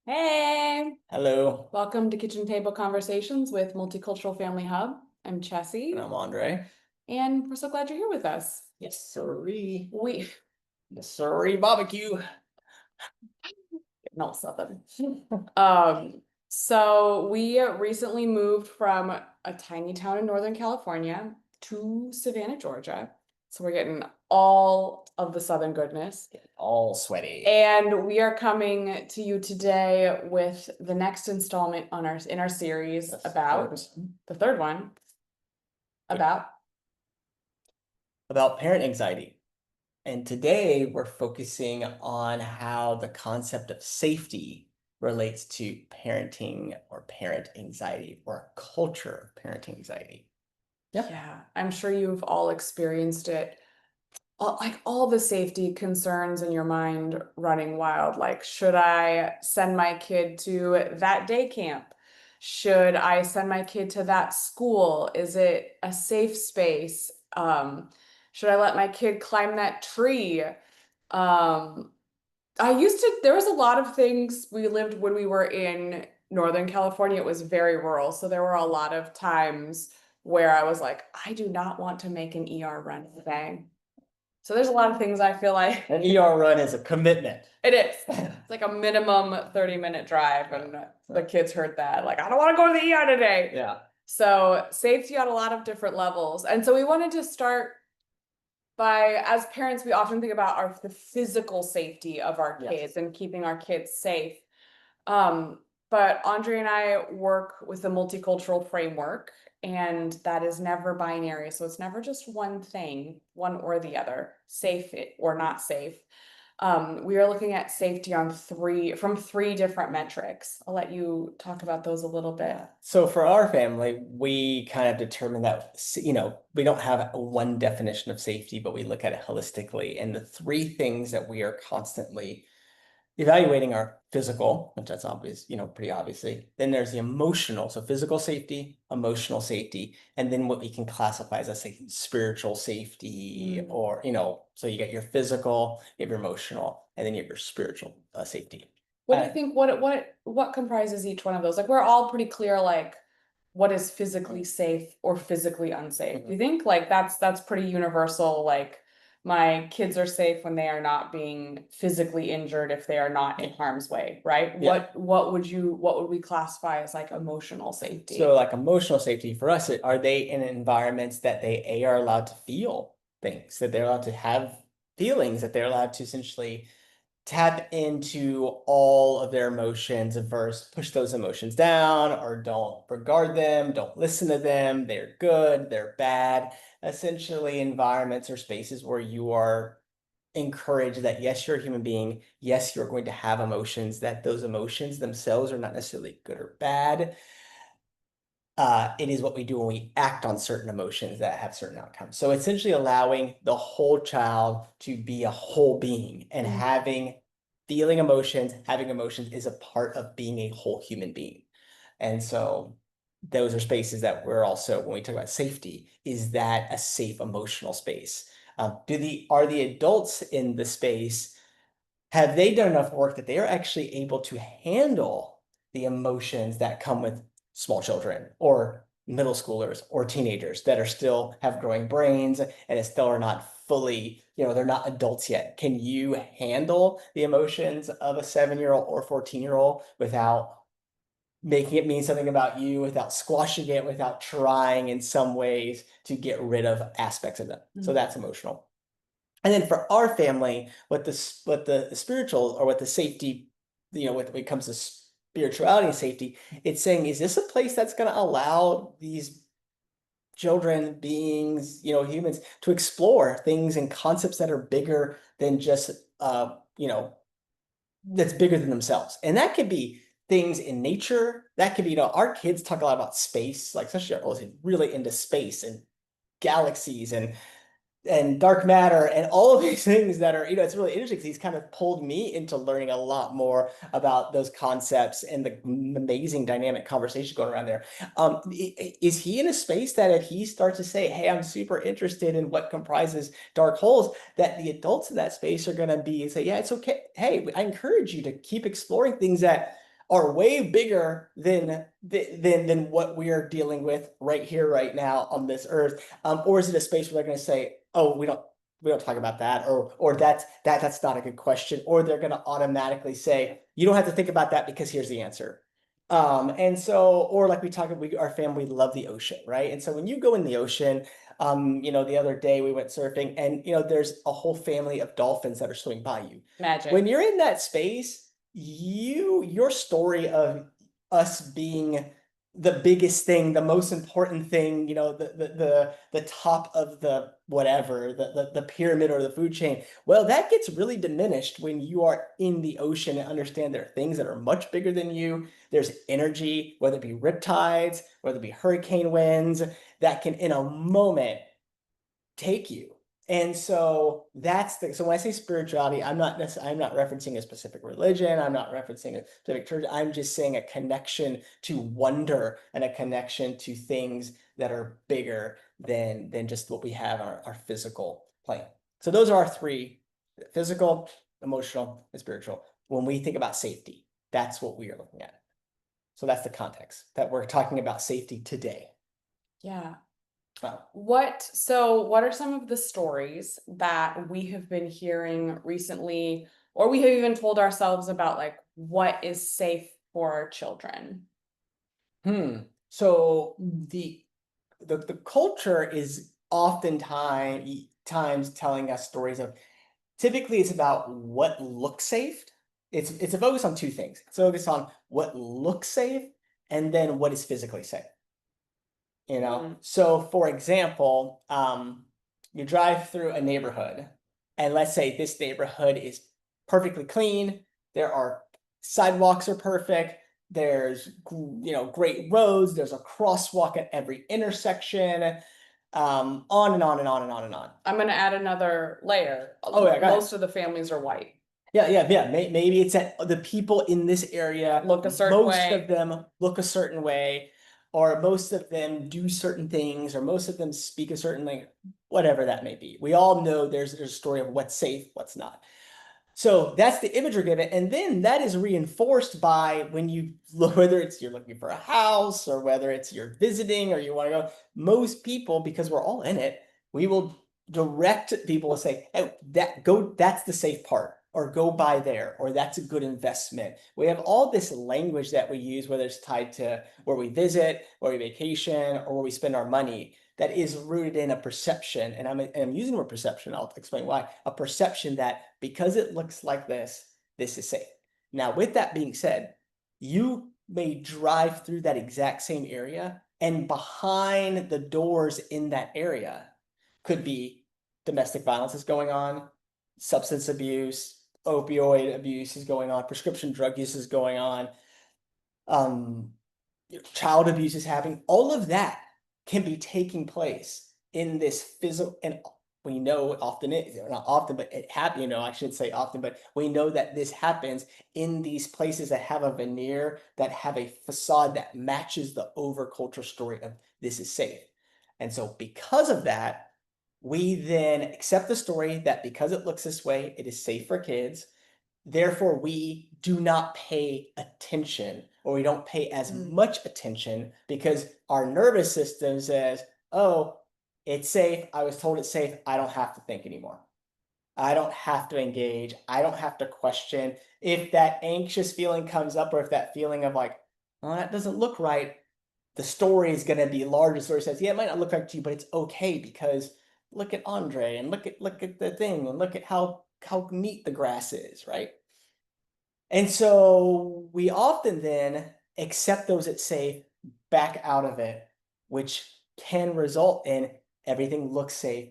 Hey, Hello, welcome to Kitchen Table Conversations with Multicultural Family Hub. I'm and Chessie, I'm Andre. and we're so glad you're here with us. Yes, sirree. We Yes, sirree barbecue. no southern. Um, so we recently moved from a tiny town in Northern California to Savannah, Georgia. So we're getting all of the southern goodness. All sweaty. And we are coming to you today with the next installment on our series That's about the third one about about parent anxiety. And today we're focusing on how the concept of safety relates to parenting or parent anxiety or a culture of parenting anxiety. Yeah. yeah, I'm sure you've all experienced it. Like all the safety concerns in your mind running wild. Like, should I send my kid to that day camp? Should I send my kid to that school? Is it a safe space? Should I let my kid climb that tree? Um, there was a lot of things we lived when we were in Northern California. It was very rural. So there were a lot of times where I was like, I do not want to make an ER run today. So there's a lot of things I feel like An ER run is a commitment. it is. It's like a minimum 30-minute drive, and the kids heard that. Like, I don't want to go to the ER today. Yeah. So safety on a lot of different levels. And so we wanted to start by, as parents, we often think about the physical safety of our Yes. kids and keeping our kids safe. But Andre and I work with a multicultural framework, and that is never binary. So it's never just one thing, one or the other, safe or not safe. We are looking at safety on from three different metrics. I'll let you talk about those a little bit. So for our family, we kind of determine that, we don't have one definition of safety, but we look at it holistically. And the three things that we are constantly evaluating are physical, which that's obvious, pretty obviously. Then there's the emotional, so physical safety, emotional safety, and then what we can classify as, let's say, spiritual safety, or, so you get your physical, you have your emotional, and then you have your spiritual safety. What do you think? What comprises each one of those? Like we're all pretty clear, like what is physically safe or physically unsafe. Do you think like that's pretty universal? Like my kids are safe when they are not being physically injured if they are not in harm's way, right? Yeah. What would we classify as like emotional safety? So like emotional safety for us, are they in environments that they are allowed to feel things, that they're allowed to have feelings, that they're allowed to essentially tap into all of their emotions versus push those emotions down or don't regard them, don't listen to them, they're good, they're bad. Essentially, environments or spaces where you are encouraged that yes, you're a human being, yes, you're going to have emotions, that those emotions themselves are not necessarily good or bad. It is what we do when we act on certain emotions that have certain outcomes. So essentially allowing the whole child to be a whole being and having emotions is a part of being a whole human being. And so those are spaces that we're also, when we talk about safety, is that a safe emotional space? Are the adults in the space, have they done enough work that they are actually able to handle the emotions that come with small children or middle schoolers or teenagers that are still have growing brains and still are not fully, they're not adults yet? Can you handle the emotions of a 7-year-old or 14-year-old without making it mean something about you, without squashing it, without trying in some ways to get rid of aspects of them? So that's emotional. And then for our family, what the spiritual, or what the safety, when it comes to spirituality and safety, it's saying, is this a place that's going to allow these children, beings, humans, to explore things and concepts that are bigger than just, that's bigger than themselves? And that could be things in nature. That could be, our kids talk a lot about space, like especially our oldest, really into space and galaxies and and dark matter and all of these things that are, it's really interesting because he's kind of pulled me into learning a lot more about those concepts and the amazing dynamic conversation going around there. Is he in a space that if he starts to say, hey, I'm super interested in what comprises dark holes, that the adults in that space are going to be say, yeah, it's okay. Hey, I encourage you to keep exploring things that are way bigger than what we are dealing with right here, right now on this earth? Or is it a space where they're going to say, "Oh, we don't talk about that," or that's not a good question, or they're going to automatically say, "You don't have to think about that because here's the answer." And so, or like our family love the ocean, right? And so when you go in the ocean, the other day we went surfing, and there's a whole family of dolphins that are swimming by you. When Magic. you're in that space, your story of us being the biggest thing, the most important thing, the top of the whatever, the pyramid or the food chain. Well, that gets really diminished when you are in the ocean and understand there are things that are much bigger than you. There's energy, whether it be riptides, whether it be hurricane winds, that can in a moment take you. And so so when I say spirituality, I'm not referencing a specific religion, I'm not referencing a specific church, I'm just saying a connection to wonder and a connection to things that are bigger than just what we have on our physical plane. So those are our three: physical, emotional, and spiritual. When we think about safety, that's what we are looking at. So that's the context that we're talking about safety today. Yeah. Wow. What are some of the stories that we have been hearing recently, or we have even told ourselves about, like, what is safe for our children? So the culture is oftentimes times telling us stories of, typically it's about what looks safe. It's a focus on two things. It's a focus on what looks safe and then what is physically safe. Mm, So for example, you drive through a neighborhood, and let's say this neighborhood is perfectly clean. There are sidewalks are perfect. There's great roads. There's a crosswalk at every intersection. On and on and on and on and on. I'm gonna add another layer. Oh yeah, go ahead. Most of the families are white, Yeah. Maybe it's that the people in this area, look a certain most of way. them look a certain way, or most of them do certain things, or most of them speak a certain language, whatever that may be. We all know there's a story of what's safe, what's not. So that's the image we're given. And then that is reinforced by when you look, whether it's you're looking for a house or whether it's you're visiting or you want to go, most people, because we're all in it, we will direct people to say, hey, that's the safe part, or go by there, or that's a good investment. We have all this language that we use, whether it's tied to where we visit, where we vacation, or where we spend our money, that is rooted in a perception. And I'm using the word perception. I'll explain why. A perception that because it looks like this is safe. Now, with that being said, you may drive through that exact same area, and behind the doors in that area could be domestic violence is going on, substance abuse, opioid abuse is going on, prescription drug use is going on, um, child abuse is happening. All of that can be taking place in this physical, and we know often not often, but it happens. I shouldn't say often, but we know that this happens in these places that have a veneer, that have a facade that matches the overculture story of this is safe. And so because of that, we then accept the story that because it looks this way, it is safe for kids. Therefore, we do not pay attention, or we don't pay as Mm. much attention because our nervous system says, oh, it's safe. I was told it's safe. I don't have to think anymore. I don't have to engage. I don't have to question. If that anxious feeling comes up, or if that feeling of like, well, that doesn't look right, the story is going to be large. The story says, yeah, it might not look right to you, but it's okay because look at Andre, and look at the thing, and look at how neat the grass is, right? And so we often then accept those at safe, back out of it, which can result in everything looks safe,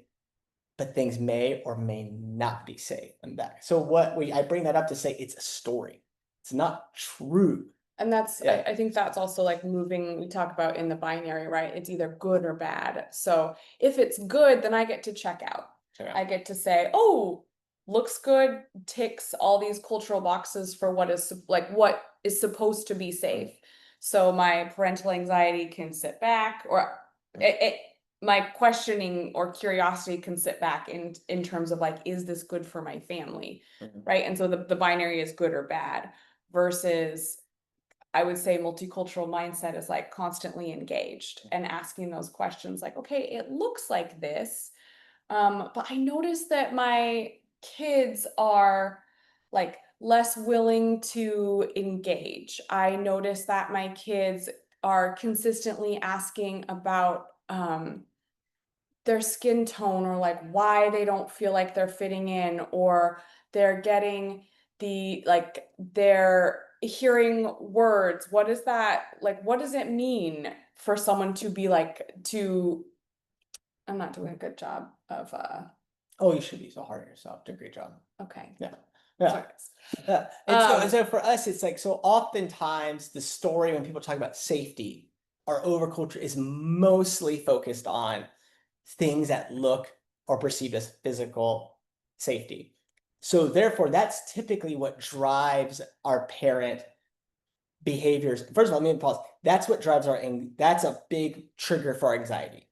but things may or may not be safe and back. So I bring that up to say it's a story. It's not true. And that's, Yeah. I think that's also like moving, we talk about in the binary, right? It's either good or bad. So if it's good, then I get to check out. I get to say, oh, looks good, ticks all these cultural boxes for what is what is supposed to be safe. So my parental anxiety can sit back, or my questioning or curiosity can sit back in terms of like, is this good for my family? Mhm. Right. And so the binary is good or bad, versus I would say multicultural mindset is like constantly engaged and asking those questions like, okay, it looks like this. But I noticed that my kids are like less willing to engage. I noticed that my kids are consistently asking about their skin tone, or like why they don't feel like they're fitting in, or they're getting they're hearing words. What is that? Like, what does it mean for someone to be like, to, I'm not doing a good job of Oh, you should be so hard on yourself. Do a great job. okay. Yeah. Yeah. Sorry. Yeah. And so for us, it's like, so oftentimes the story when people talk about safety, our overculture is mostly focused on things that look or perceived as physical safety. So therefore, that's typically what drives our parent behaviors. First of all, let me pause. That's what drives that's a big trigger for our anxiety,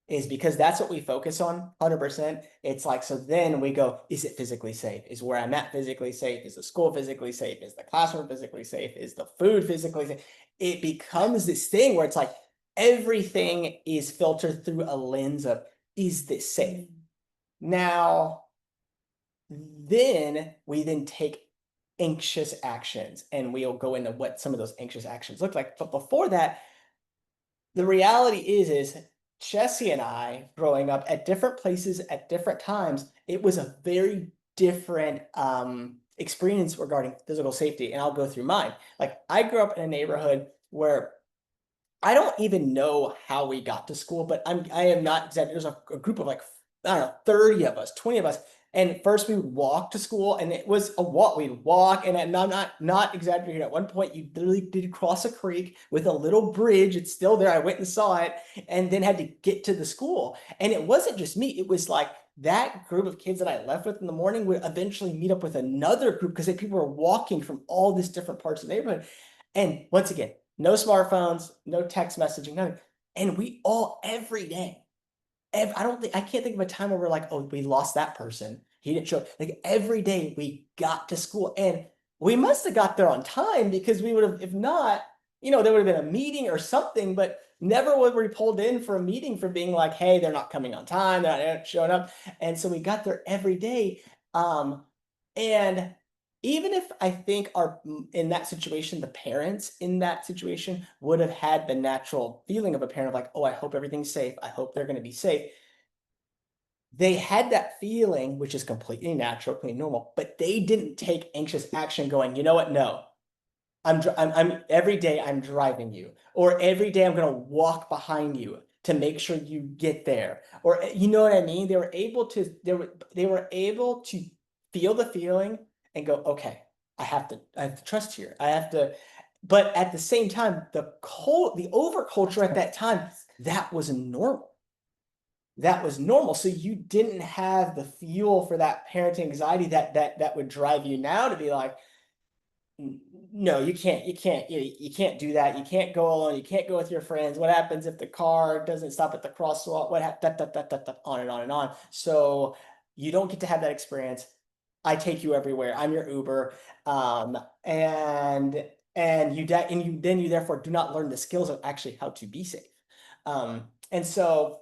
is because that's what we focus on 100%. It's like, so then we go, is it physically safe? Is where I'm at physically safe? Is the school physically safe? Is the classroom physically safe? Is the food physically safe? It becomes this thing where it's like everything is filtered through a lens of, is this safe? Now, then we then take anxious actions, and we'll go into what some of those anxious actions look like. But before that, the reality is Jesse and I growing up at different places at different times, it was a very different experience regarding physical safety. And I'll go through mine. Like, I grew up in a neighborhood where I don't even know how we got to school, but I am not exactly. There's a group of like, I don't know, 30 of us, 20 of us. And first we would walk to school, and it was a walk. We'd walk, and I'm not exaggerating. At one point, you literally did cross a creek with a little bridge. It's still there. I went and saw it, and then had to get to the school. And it wasn't just me. It was like that group of kids that I left with in the morning would eventually meet up with another group, because people were walking from all these different parts of the neighborhood. And once again, no smartphones, no text messaging, nothing. And we all, every day, I can't think of a time where we're like, oh, we lost that person. He didn't show. Like, every day we got to school, and we must have got there on time, because we would have, if not, there would have been a meeting or something, but never were we pulled in for a meeting for being like, hey, they're not coming on time, they're not showing up. And so we got there every day. And even if I think in that situation, the parents in that situation would have had the natural feeling of a parent of like, oh, I hope everything's safe. I hope they're going to be safe. They had that feeling, which is completely natural, completely normal, but they didn't take anxious action going, you know what? No, I'm every day I'm driving you, or every day I'm going to walk behind you to make sure you get there. Or, you know what I mean? They were able to feel the feeling and go, okay, I have to trust here. I have to, but at the same time, the overculture at that time, that was normal. That was normal. So you didn't have the fuel for that parenting anxiety that would drive you now to be like, no, you can't do that. You can't go alone. You can't go with your friends. What happens if the car doesn't stop at the crosswalk? On and on and on. So you don't get to have that experience. I take you everywhere. I'm your Uber. And you therefore do not learn the skills of actually how to be safe. And so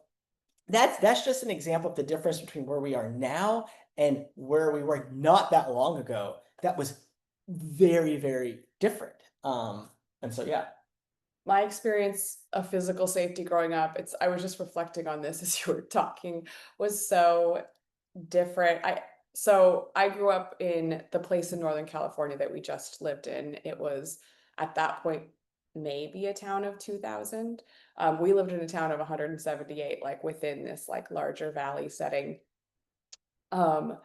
that's just an example of the difference between where we are now and where we were not that long ago. That was very, very different. And so, yeah. My experience of physical safety growing up, I was just reflecting on this as you were talking, was so different. I grew up in the place in Northern California that we just lived in. It was at that point maybe a town of 2,000. We lived in a town of 178, like within this like larger valley setting. Um,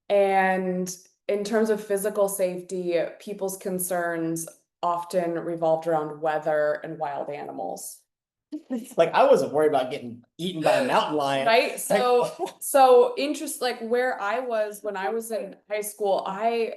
and in terms of physical safety, people's concerns often revolved around weather and wild animals. Like I wasn't worried about getting eaten by a mountain lion. Right? Like, So interest like where I was when I was in high school, I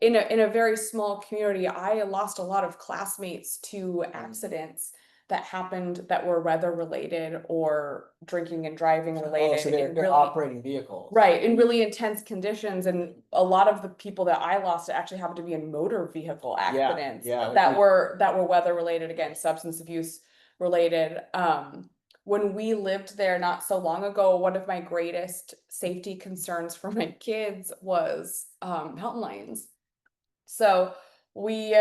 in a very small community, I lost a lot of classmates to accidents that happened that were weather related or drinking and driving oh, related so they're in they're really operating vehicles. right in really intense conditions. And a lot of the people that I lost actually happened to be in motor vehicle Yeah, accidents yeah. that were weather related, again, substance abuse related. When we lived there not so long ago, one of my greatest safety concerns for my kids was mountain lions. So we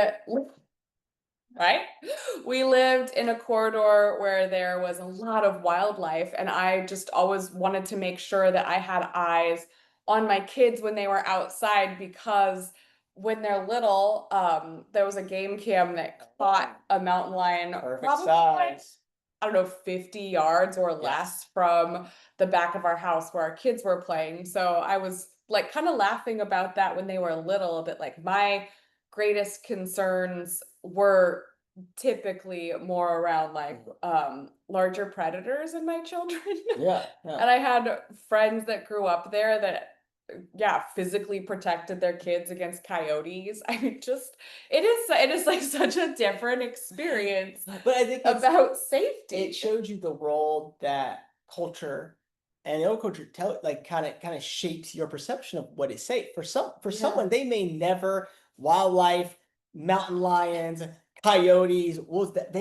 right? We lived in a corridor where there was a lot of wildlife, and I just always wanted to make sure that I had eyes on my kids when they were outside, because when they're little, there was a game cam that caught a mountain lion Perfect probably like, size. I don't know, 50 yards or Yes. less from the back of our house where our kids were playing. So I was like kind of laughing about that when they were little, that like my greatest concerns were typically more around like larger predators in my children. Yeah, yeah. And I had friends that grew up there that yeah, physically protected their kids against coyotes. I mean, just it is like such a different experience But I think about it safety. showed you the role that culture and old culture tell like kind of shapes your perception of what is safe. For Yeah. someone, they may never wildlife, mountain lions, coyotes, wolves, that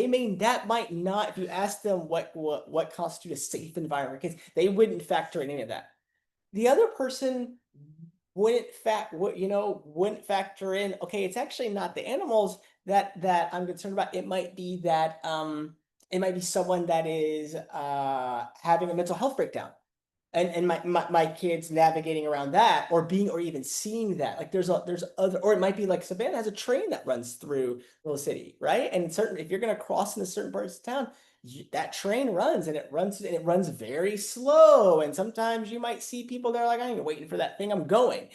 might not, if you ask them what constitutes a safe environment, because they wouldn't factor in any of that. The other person wouldn't factor in, okay, it's actually not the animals that I'm concerned about. It might be that it might be someone that is having a mental health breakdown, and my kids navigating around that, or being, or even seeing that. Like there's other, or it might be like Savannah has a train that runs through the city, right? And certain, if you're going to cross into certain parts of town, that train runs, and it runs very slow, and sometimes you might see people that are like, I'm waiting for that thing, I'm going.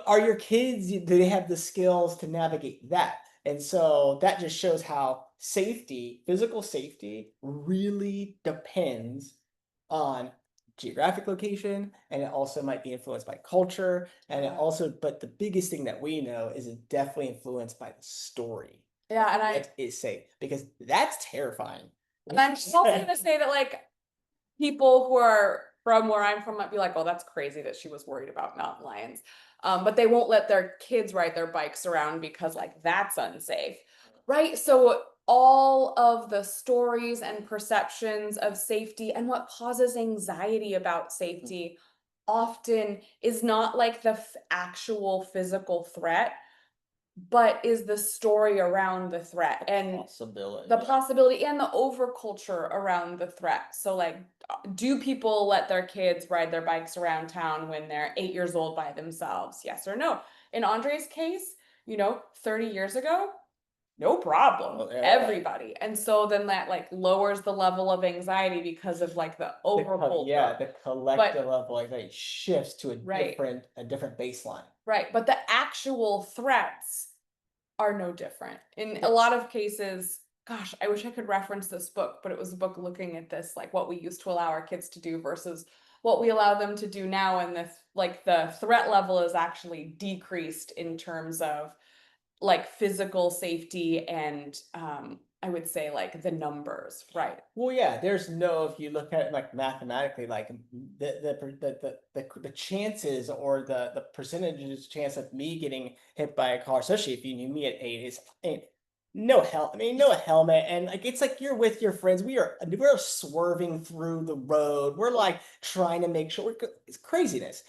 Are your kids, do they have the skills to navigate that? And so that just shows how physical safety really depends on geographic location, and it also might be influenced by culture, and it Yeah. also, but the biggest thing that we know is it definitely influenced by the story. Yeah, and I What is safe, because that's terrifying. and I'm just also gonna say that like people who are from where I'm from might be like, "Oh, that's crazy that she was worried about mountain lions." But they won't let their kids ride their bikes around because like that's unsafe. Right? So all of the stories and perceptions of safety and what causes anxiety about safety often is not like the actual physical threat, but is the story around the threat and Possibility. the possibility and the overculture around the threat. So, like, do people let their kids ride their bikes around town when they're 8 years old by themselves? Yes or no? In Andre's case, 30 years ago, no problem. Oh, yeah. Everybody. And so then that like lowers the level of anxiety because of like the overculture. The collective But level, like, shifts to right, a different baseline. right. But the actual threats are no different. In a Yeah. lot of cases, gosh, I wish I could reference this book, but it was a book looking at this, like what we used to allow our kids to do versus what we allow them to do now. And the threat level is actually decreased in terms of like physical safety and I would say like the numbers, right? Well, yeah, there's no, if you look at it like mathematically, like the chances, or the percentages chance of me getting hit by a car, especially if you knew me at 8, is no help. I mean, no helmet, and like it's like you're with your friends. We're swerving through the road. We're like trying to make sure it's craziness.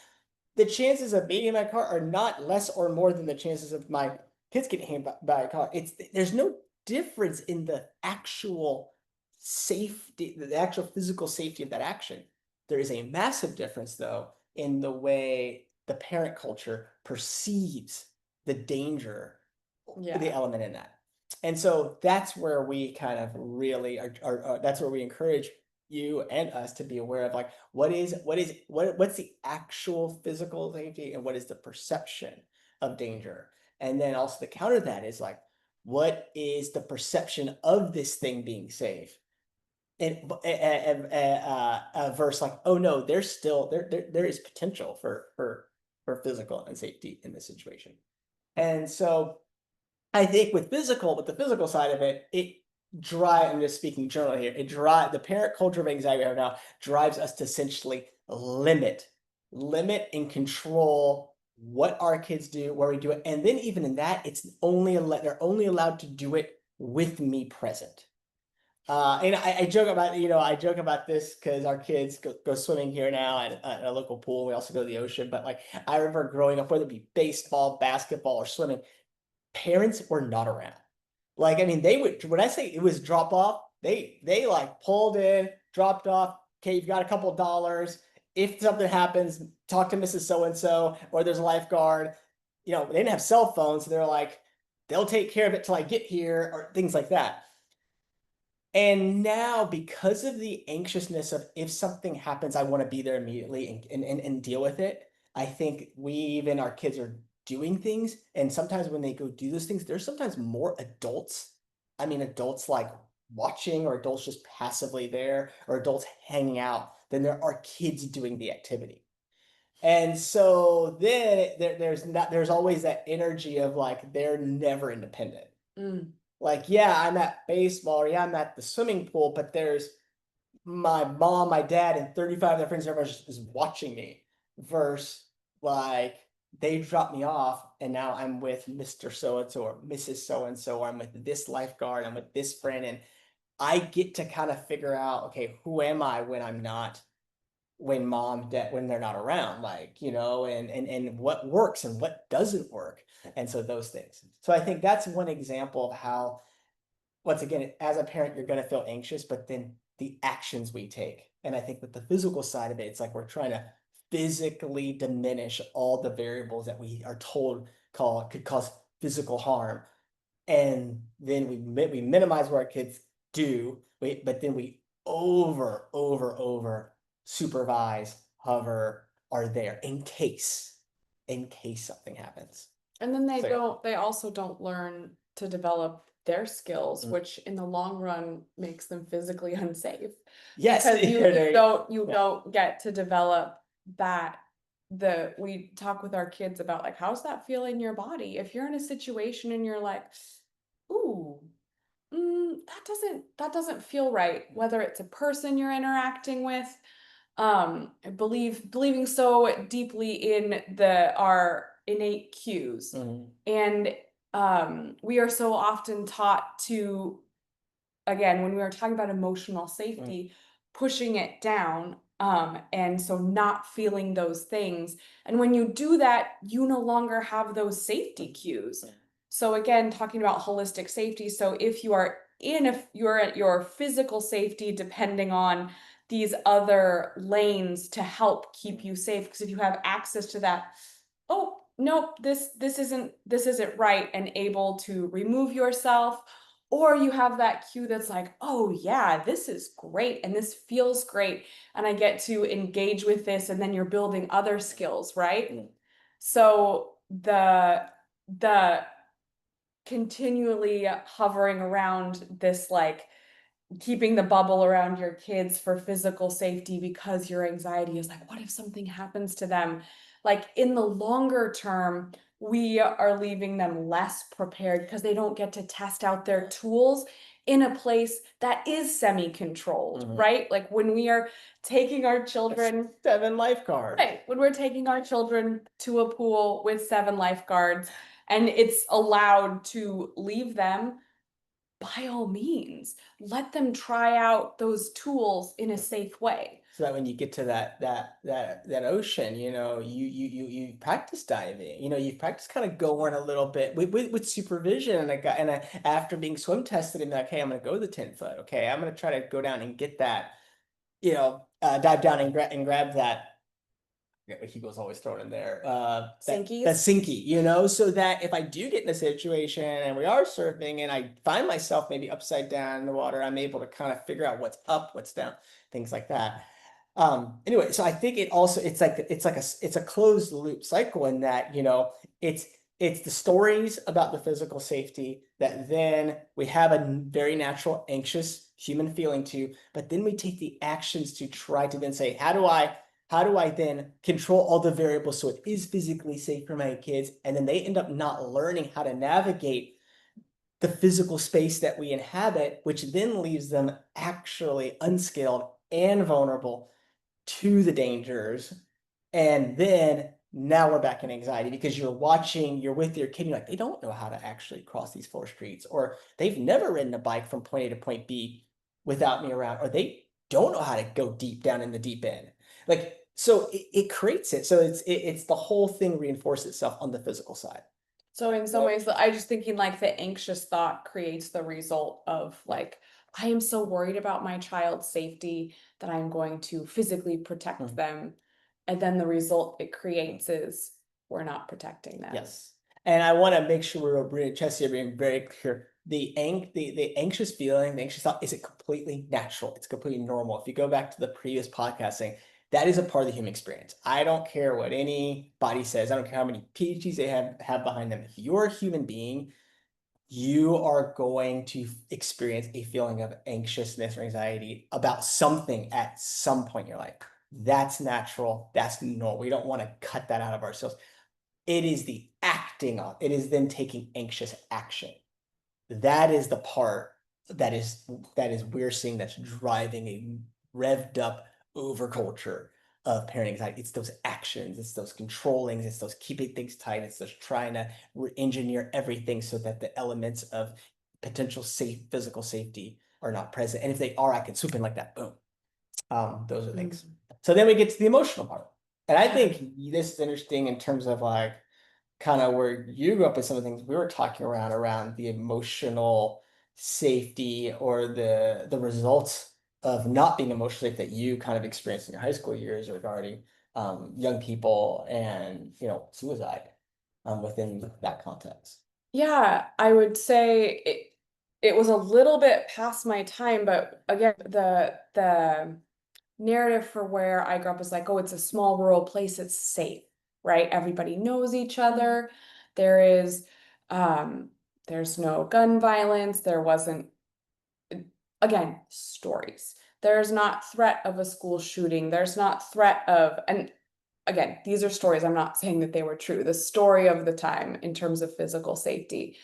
The chances of me in my car are not less or more than the chances of my kids getting hit by a car. There's no difference in the actual safety, the actual physical safety of that action. There is a massive difference, though, in the way the parent culture perceives the danger, the Yeah. element in that. And so that's where we kind of really that's where we encourage you and us to be aware of, like, what's the actual physical safety, and what is the perception of danger. And then also the counter that is like, what is the perception of this thing being safe? And versus like, oh no, there's still there is potential for physical unsafety in this situation. And so I think with the physical side of it, I'm just speaking generally here, the parent culture of anxiety we have now drives us to essentially limit and control what our kids do, where we do it. And then even in that, they're only allowed to do it with me present. And I joke about, I joke about this because our kids go swimming here now at a local pool. We also go to the ocean. But like, I remember growing up, whether it be baseball, basketball, or swimming, parents were not around. Like, I mean, they would, when I say it was drop off, they like pulled in, dropped off. Okay, you've got a couple of dollars. If something happens, talk to Mrs. So and so, or there's a lifeguard. They didn't have cell phones, so they're like, they'll take care of it till I get here, or things like that. And now, because of the anxiousness of if something happens, I want to be there immediately and deal with it. I think our kids are doing things. And sometimes when they go do those things, there's sometimes more adults. I mean, adults like watching, or adults just passively there, or adults hanging out, than there are kids doing the activity. And so then there's always that energy of like, they're never independent. Mm. Like, yeah, I'm at baseball, or yeah, I'm at the swimming pool, but there's my mom, my dad, and 35 of their friends, everyone is watching me. Versus like, they dropped me off and now I'm with Mr. So-and-so or Mrs. So-and-so, or I'm with this lifeguard, I'm with this friend, and I get to kind of figure out, okay, who am I when I'm not, when when they're not around, like, and what works and what doesn't work. And so those things. So I think that's one example of how, once again, as a parent, you're going to feel anxious, but then the actions we take. And I think with the physical side of it, it's like we're trying to physically diminish all the variables that we are told could cause physical harm. And then we minimize what our kids do, but then we over supervise, hover, are there in case something happens. And then So they also don't learn to develop their skills, mm, which in the long run makes them physically unsafe. yes, Because you yeah. don't get to develop that. We talk with our kids about like, how's that feel in your body? If you're in a situation and you're like, ooh, that doesn't feel right, whether it's a person you're interacting with, believing so deeply in our innate cues. Mhm. And we are so often taught to, again, when we were talking about emotional safety, pushing it down, and so not feeling those things. And when you do that, you no longer have those safety cues. So again, talking about holistic safety. So if you're at your physical safety, depending on these other lanes to help keep you safe, because if you have access to that, oh nope, this isn't right, and able to remove yourself, or you have that cue that's like, oh yeah, this is great and this feels great and I get to engage with this, and then you're building other skills, right? So the continually hovering around this, like, keeping the bubble around your kids for physical safety, because your anxiety is like, what if something happens to them? Like, in the longer term, we are leaving them less prepared because they don't get to test out their tools in a place that is semi-controlled, right? Like when we are taking our children, 7 lifeguards. right, when we're taking our children to a pool with 7 lifeguards and it's allowed to leave them, by all means, let them try out those tools in a safe way. So that when you get to that ocean, you practice diving. You practice kind of going a little bit with supervision, and after being swim tested, and like, hey, I'm gonna go the 10 foot. Okay, I'm gonna try to go down and get that. Dive down and grab that. Forget what he was always thrown in there. That Sinkies. sinky, so that if I do get in a situation and we are surfing and I find myself maybe upside down in the water, I'm able to kind of figure out what's up, what's down, things like that. Anyway, so I think it's a closed loop cycle in that, it's it's the stories about the physical safety that then we have a very natural anxious human feeling to, but then we take the actions to try to then say, how do I then control all the variables so it is physically safe for my kids? And then they end up not learning how to navigate the physical space that we inhabit, which then leaves them actually unskilled and vulnerable to the dangers. And then now we're back in anxiety because you're with your kid, you're like, they don't know how to actually cross these 4 streets, or they've never ridden a bike from point A to point B without me around, or they don't know how to go deep down in the deep end. Like, so it creates it. So it's the whole thing reinforces itself on the physical side. So in some ways, I just thinking like the anxious thought creates the result of like, I am so worried about my child's safety that I'm going to physically protect Mhm. them. And then the result it creates is we're not protecting them. Yes. And I want to make sure we're being very clear. The anxious feeling, the anxious thought is it completely natural. It's completely normal. If you go back to the previous podcast saying that is a part of the human experience. I don't care what anybody says. I don't care how many PhDs they have behind them. If you're a human being, you are going to experience a feeling of anxiousness or anxiety about something at some point in your life. That's natural. That's normal. We don't want to cut that out of ourselves. It is the acting on, it is then taking anxious action. That is the part that is we're seeing that's driving a revved up overculture of parent anxiety. It's those actions, it's those controllings, it's those keeping things tight, it's those trying to engineer everything so that the elements of potential safe physical safety are not present. And if they are, I can swoop in like that. Boom. Those are things. So then we get to the emotional part. And I think this is interesting in terms of like kind of where you grew up with some of the things we were talking around the emotional safety or the results of not being emotionally safe that you kind of experienced in your high school years regarding young people and suicide within that context. Yeah, I would say it was a little bit past my time, but again, the narrative for where I grew up was like, oh, it's a small rural place, it's safe, right? Everybody knows each other. There is there's no gun violence, there wasn't again, stories. There's not threat of a school shooting, there's not threat of and again, these are stories. I'm not saying that they were true. The story of the time in terms of physical safety.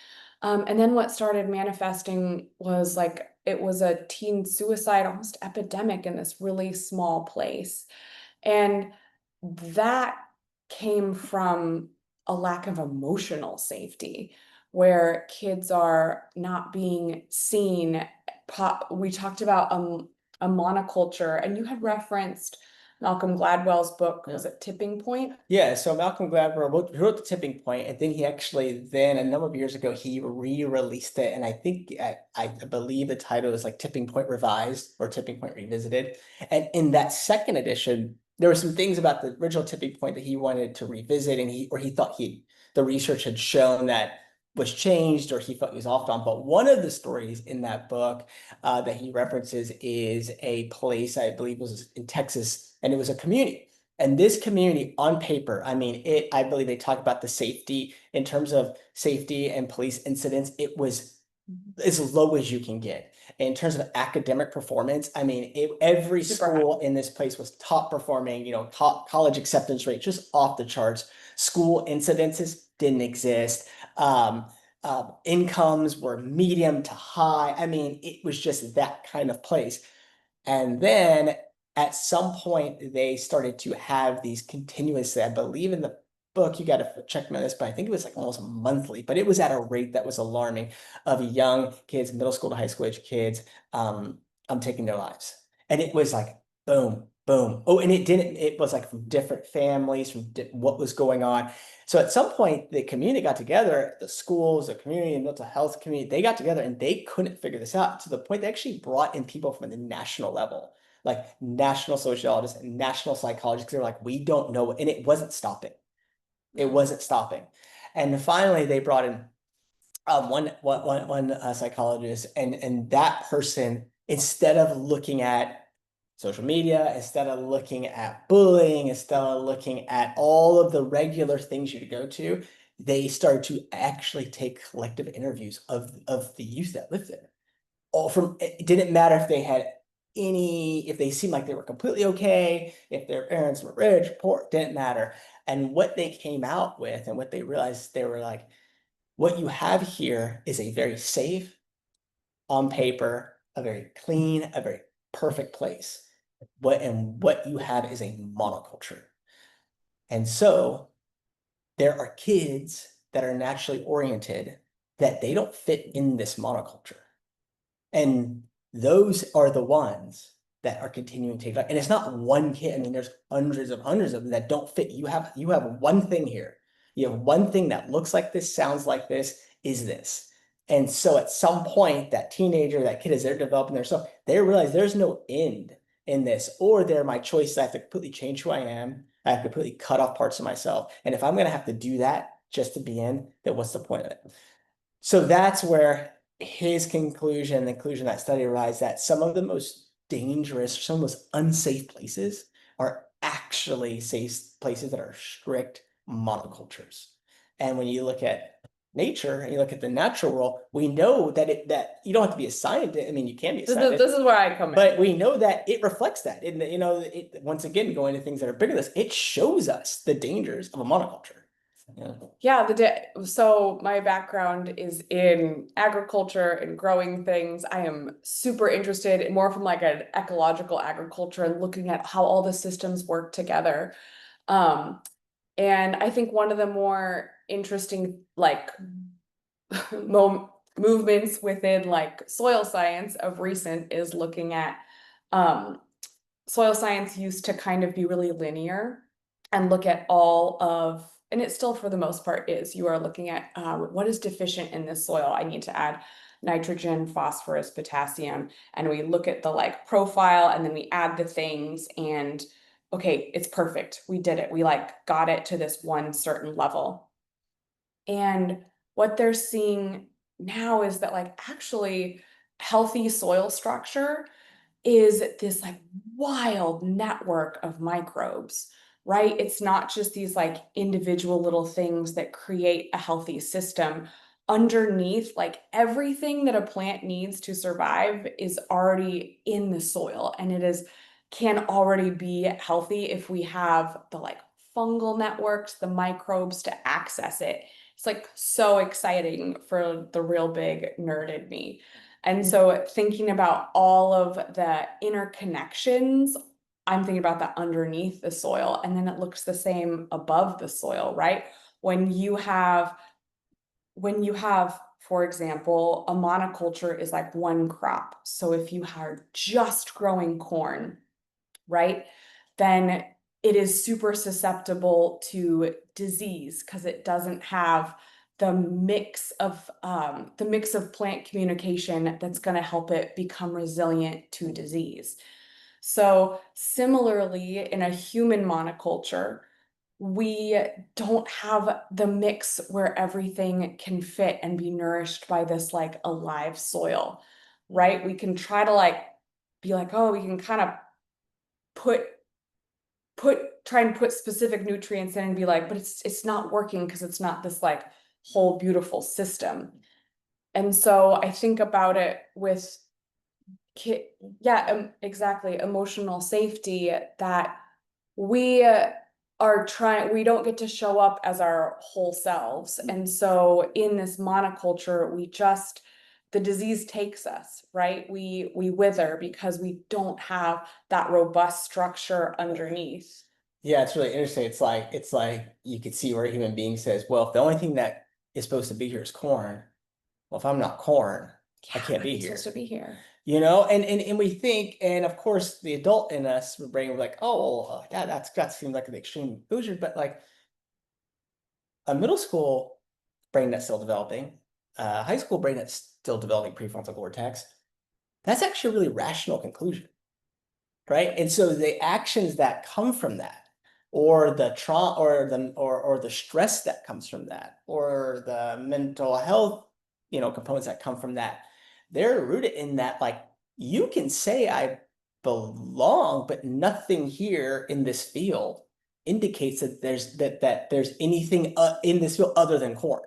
And then what started manifesting was like it was a teen suicide almost epidemic in this really small place. And that came from a lack of emotional safety where kids are not being seen. We talked about a monoculture, and you had referenced Malcolm Gladwell's book, was it Tipping Point? Yeah, so Malcolm Gladwell wrote The Tipping Point, and then he actually then a number of years ago he re-released it, and I think I believe the title is like Tipping Point Revised or Tipping Point Revisited. And in that second edition, there were some things about the original Tipping Point that he wanted to revisit, and he thought the research had shown that was changed or he felt he was off on. But one of the stories in that book that he references is a place I believe was in Texas, and it was a community. And this community on paper, I mean, I believe they talk about the safety in terms of safety and police incidents. It was as low as you can get. In terms of academic performance, I mean, every Super high. school in this place was top performing, top college acceptance rate, just off the charts. School incidences didn't exist. Incomes were medium to high. I mean, it was just that kind of place. And then at some point, they started to have these continuously, I believe in the book, you got to check me on this, but I think it was like almost monthly, but it was at a rate that was alarming of young kids, middle school to high school age kids, taking their lives. And it was like, boom, boom. Oh, and it was like from different families, from what was going on. So at some point, the community got together, the schools, the community, and mental health community, they got together and they couldn't figure this out to the point they actually brought in people from the national level, like national sociologists and national psychologists, because they were like, we don't know. And it wasn't stopping. It wasn't stopping. And finally, they brought in one psychologist, and that person, instead of looking at social media, instead of looking at bullying, instead of looking at all of the regular things you go to, they started to actually take collective interviews of the youth that lived there. All from, it didn't matter if they had if they seemed like they were completely okay, if their parents were rich, poor, didn't matter. And what they came out with and what they realized, they were like, what you have here is a very safe, on paper, a very clean, a very perfect place. What you have is a monoculture. And so there are kids that are naturally oriented that they don't fit in this monoculture. And those are the ones that are continuing to take life. And it's not one kid. I mean, there's hundreds of them that don't fit. You have one thing here. You have one thing that looks like this, sounds like this, is this. And so at some point, that teenager, that kid, as they're developing their self, they realize there's no end in this, or they're my choice. I have to completely change who I am. I have to completely cut off parts of myself. And if I'm going to have to do that just to be in, then what's the point of it? So that's where his conclusion, the conclusion of that study arrives, that some of the most dangerous, some of the most unsafe places are actually safe places that are strict monocultures. And when you look at nature and you look at the natural world, we know that you don't have to be a scientist. I mean, you can be a scientist, This is where I come in. but we know that it reflects that. Once again, going to things that are bigger than this, it shows us the dangers of a monoculture. Yeah. Yeah, so my background is in agriculture and growing things. I am super interested in more from like an ecological agriculture and looking at how all the systems work together. Um, and I think one of the more interesting like movements within like soil science of recent is looking at soil science used to kind of be really linear and look at all of, and it still for the most part is, you are looking at what is deficient in this soil. I need to add nitrogen, phosphorus, potassium, and we look at the like profile and then we add the things and okay, it's perfect. We did it. We like got it to this one certain level. And what they're seeing now is that like actually healthy soil structure is this like wild network of microbes, right? It's not just these like individual little things that create a healthy system. Underneath, like everything that a plant needs to survive is already in the soil and it is can already be healthy if we have the like fungal networks, the microbes to access it. It's like so exciting for the real big nerd in me. And so thinking about all of the interconnections, I'm thinking about that underneath the soil, and then it looks the same above the soil, right? When you have, for example, a monoculture is like one crop. So if you are just growing corn, right? Then it is super susceptible to disease because it doesn't have the mix of plant communication that's going to help it become resilient to disease. So similarly, in a human monoculture, we don't have the mix where everything can fit and be nourished by this like alive soil, right? We can try to like be like, oh, we can kind of put try and put specific nutrients in and be like, but it's not working because it's not this like whole beautiful system. And so I think about it with kid, yeah, exactly, emotional safety, that we we don't get to show up as our whole selves. And so in this monoculture, the disease takes us, right? We wither because we don't have that robust structure underneath. Yeah, it's really interesting. It's like you could see where a human being says, well, if the only thing that is supposed to be here is corn, well, if I'm not corn, I Yeah, can't but be it's supposed here. to be here. And we think, and of course the adult in us, we're brain, we're like, oh, well, that seems like an extreme conclusion, but like a middle school brain that's still developing, high school brain that's still developing prefrontal cortex, that's actually a really rational conclusion, right? And so the actions that come from that, or the trauma, or the stress that comes from that, or the mental health, components that come from that, they're rooted in that, like, you can say I belong, but nothing here in this field indicates that there's anything in this field other than corn.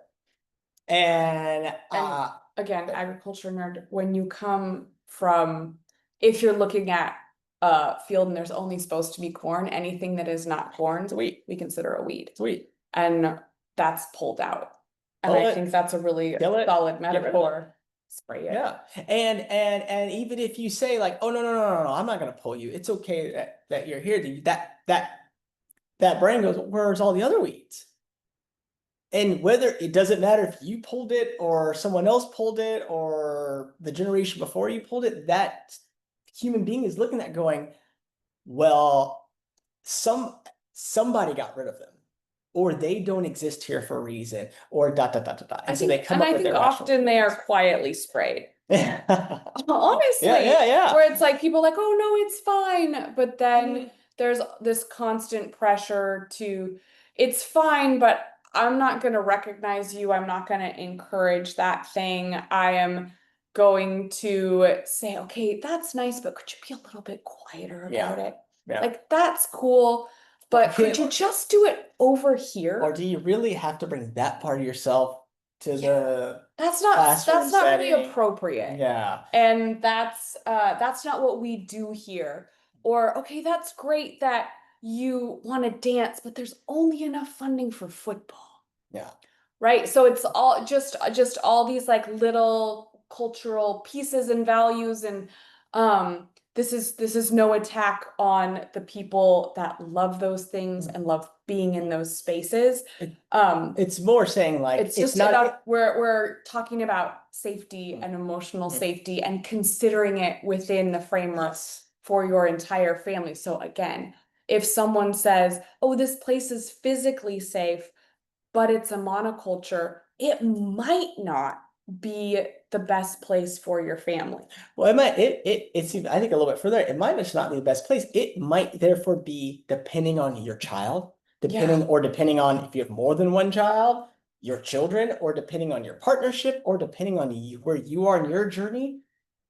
And And again, agriculture nerd, when you come from, if you're looking at a field and there's only supposed to be corn, anything that is not corn, wheat, we consider a weed. wheat, And that's pulled out. And pull I it, think that's a really kill it, solid get rid of it. metaphor. Spray it. Yeah. And even if you say like, oh no, I'm not gonna pull you. It's okay that you're here. That brain goes, where's all the other weeds? And whether it doesn't matter if you pulled it or someone else pulled it or the generation before you pulled it, that human being is looking at going, well, somebody got rid of them, or they don't exist here for a reason, or dot dot dot dot dot. And so they come up with their often they are quietly sprayed. Honestly, yeah. Where it's like people are like, oh no, it's fine. But then there's this constant pressure to, it's fine, but I'm not going to recognize you. I'm not going to encourage that thing. I am going to say, okay, that's nice, but could you be a little bit quieter about it? Yeah. Like, that's cool, but could you just do it over here? Or do you really have to bring that part of yourself to the that's not really appropriate. Yeah. And that's not what we do here. Or, okay, that's great that you want to dance, but there's only enough funding for football. Yeah. Right? So it's all just all these like little cultural pieces and values, and this is no attack on the people that love those things and love being in those spaces. It's more saying like it's just not about we're talking about safety and emotional safety and considering it within the framework for your entire family. So again, if someone says, oh, this place is physically safe, but it's a monoculture, it might not be the best place for your family. Well, it's I think a little bit further. It might just not be the best place. It might therefore be depending on your child, depending on if you have more than one child, your children, or depending on your partnership, or depending on where you are in your journey.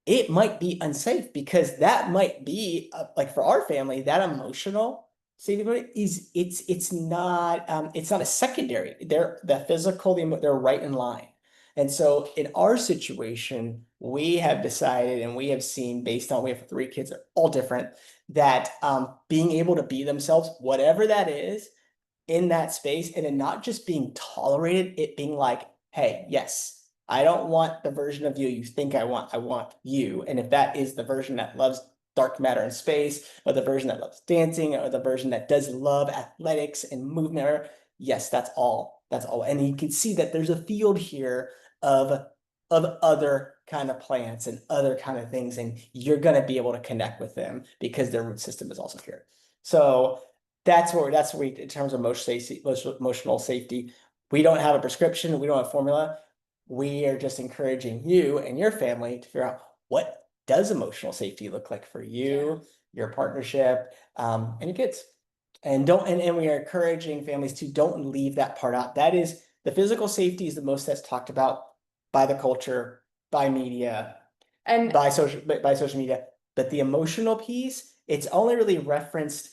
It might be unsafe because that might be like for our family, that emotional safety is it's not a secondary. They're the physical, they're right in line. And so in our situation, we have decided and we have seen based on we have 3 kids, they're all different, that being able to be themselves, whatever that is, in that space, and then not just being tolerated, it being like, hey, yes, I don't want the version of you think I want you. And if that is the version that loves dark matter and space, or the version that loves dancing, or the version that does love athletics and movement, yes, that's all. That's all. And you can see that there's a field here of other kind of plants and other kind of things, and you're going to be able to connect with them because their root system is also here. So that's where we in terms of emotional safety, we don't have a prescription, we don't have a formula. We are just encouraging you and your family to figure out what does emotional safety look like for you, your partnership, and your kids. And we are encouraging families to don't leave that part out. That is the physical safety is the most that's talked about by the culture, by media, and by social media. But the emotional piece, it's only really referenced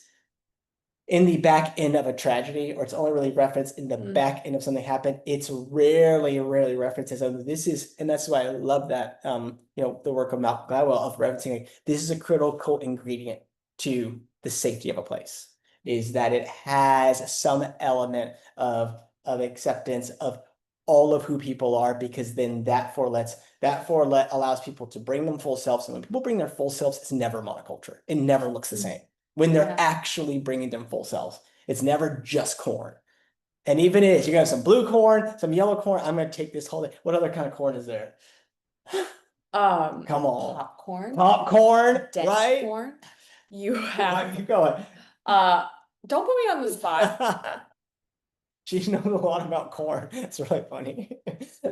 in the back end of a tragedy, or it's only really referenced in the back end of something happened. It's rarely referenced as, oh, this is, and that's why I love that, the work of Malcolm Gladwell of referencing, like, this is a critical ingredient to the safety of a place, is that it has some element of acceptance of all of who people are, because then that allows people to bring them full selves. And when people bring their full selves, it's never monoculture. It never looks the same when they're actually bringing them full selves. It's never just corn. And even if you're gonna have some blue corn, some yellow corn, I'm gonna take this whole thing. What other kind of corn is there? Come on. Popcorn, right? Corn. You have Keep going. Don't put me on the spot. She knows a lot about corn. It's really funny.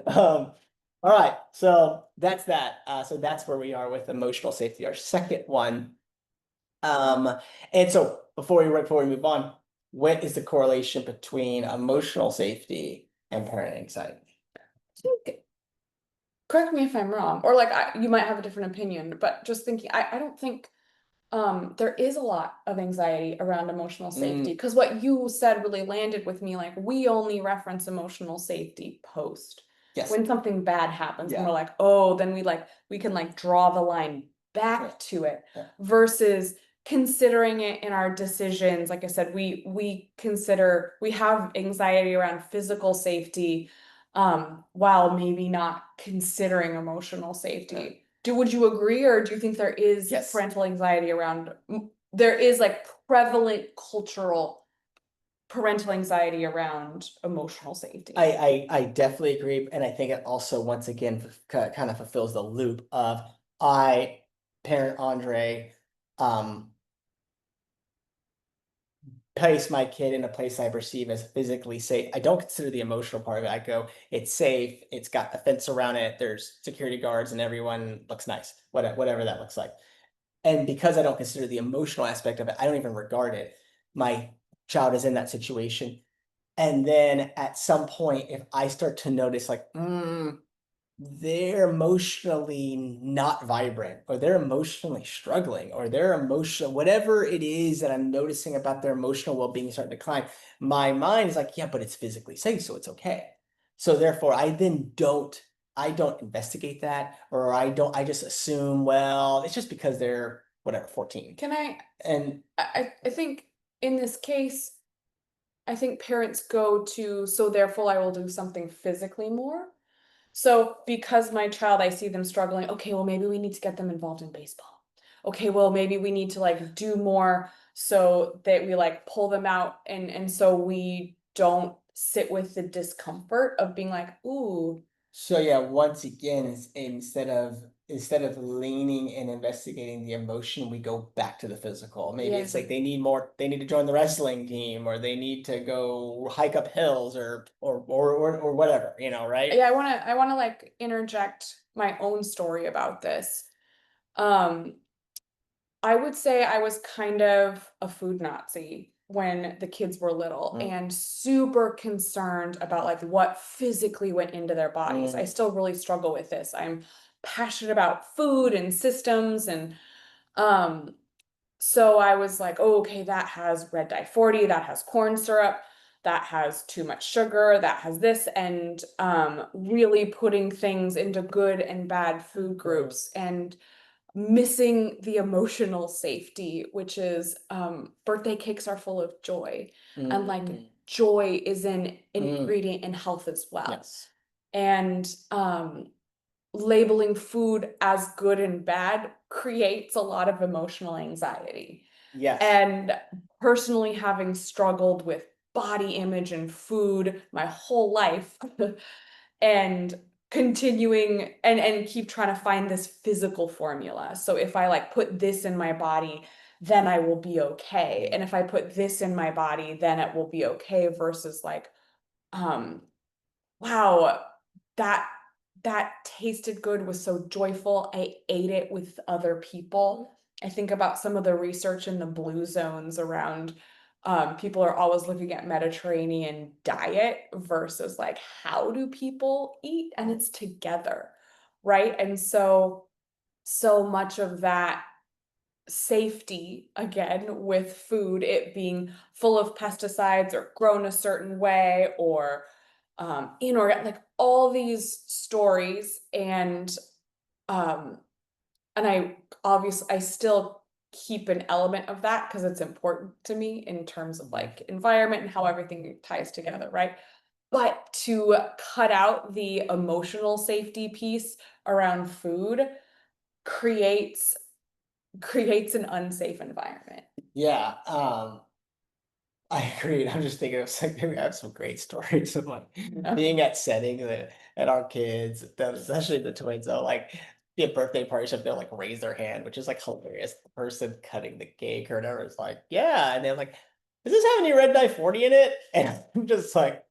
All right, so that's that. So that's where we are with emotional safety, our second one. And so before we move on, what is the correlation between emotional safety and parent anxiety? Correct me if I'm wrong, or like you might have a different opinion, but just thinking, I don't think there is a lot of anxiety around emotional safety Mm, because what you said really landed with me. Like, we only reference emotional safety post yes. when something bad happens, and Yeah. we're like, oh, then we can like draw the line Yeah. back to it Yeah. versus considering it in our decisions. Like I said, we have anxiety around physical safety, while maybe not considering emotional Yeah. safety. Would you agree, or do you think there is Yes. parental anxiety around, there is like prevalent cultural parental anxiety around emotional safety? I definitely agree, and I think it also once again kind of fulfills the loop of I parent Andre, um place my kid in a place I perceive as physically safe. I don't consider the emotional part of it. I go, it's safe, it's got a fence around it, there's security guards, and everyone looks nice, whatever that looks like. And because I don't consider the emotional aspect of it, I don't even regard it. My child is in that situation. And then at some point, if I start to notice, like, they're emotionally not vibrant, or they're emotionally struggling, or they're emotional, whatever it is that I'm noticing about their emotional well-being starting to decline, my mind is like, yeah, but it's physically safe, so it's okay. So therefore, I don't investigate that, or I just assume, well, it's just because they're whatever, 14. Can I, And I think in this case, I think parents go to, so therefore I will do something physically more. So because my child, I see them struggling, okay, well, maybe we need to get them involved in baseball. Okay, well, maybe we need to like do more so that we like pull them out, and so we don't sit with the discomfort of being like, ooh, so yeah, once again, instead of leaning and investigating the emotion, we go back to the physical. Maybe yeah. it's like they need to join the wrestling team, or they need to go hike up hills, or whatever, right? Yeah, I want to like interject my own story about this. Um, I would say I was kind of a food Nazi when the kids were little Mm, and super concerned about like what physically went into their bodies. I mm, still really struggle with this. I'm passionate about food and systems, and um so I was like, oh, okay, that has red dye 40, that has corn syrup, that has too much sugar, that has this, and really putting things into good and bad food mm, groups, and missing the emotional safety, which is, birthday cakes are full of joy, and like mm, joy is an mm, ingredient in health as well. yes. And labeling food as good and bad creates a lot of emotional anxiety. Yes. And personally, having struggled with body image and food my whole life, and continuing and keep trying to find this physical formula. So if I like put this in my body, then I will be okay. Mm, And if I put this in my body, then it will be okay, versus like, um, wow, that that tasted good, was so joyful. I ate it with other people. I think about some of the research in the blue zones around, people are always looking at Mediterranean diet versus like how do people eat, and it's together, right? And so much of that safety, again, with food, it being full of pesticides or grown a certain way, or inorganic, like all these stories. Um and I still keep an element of that because it's important to me in terms of mhm. like environment and how everything ties together, right? But to cut out the emotional safety piece around food creates an unsafe environment. Yeah. I agree. I'm just thinking of like maybe I have some great stories of like being at settings at our kids, especially the twins, though, like be at birthday parties, if they'll like raise their hand, which is like hilarious. The person cutting the cake or whatever is like, yeah, and they're like, does this have any red dye 40 in it? And I'm just like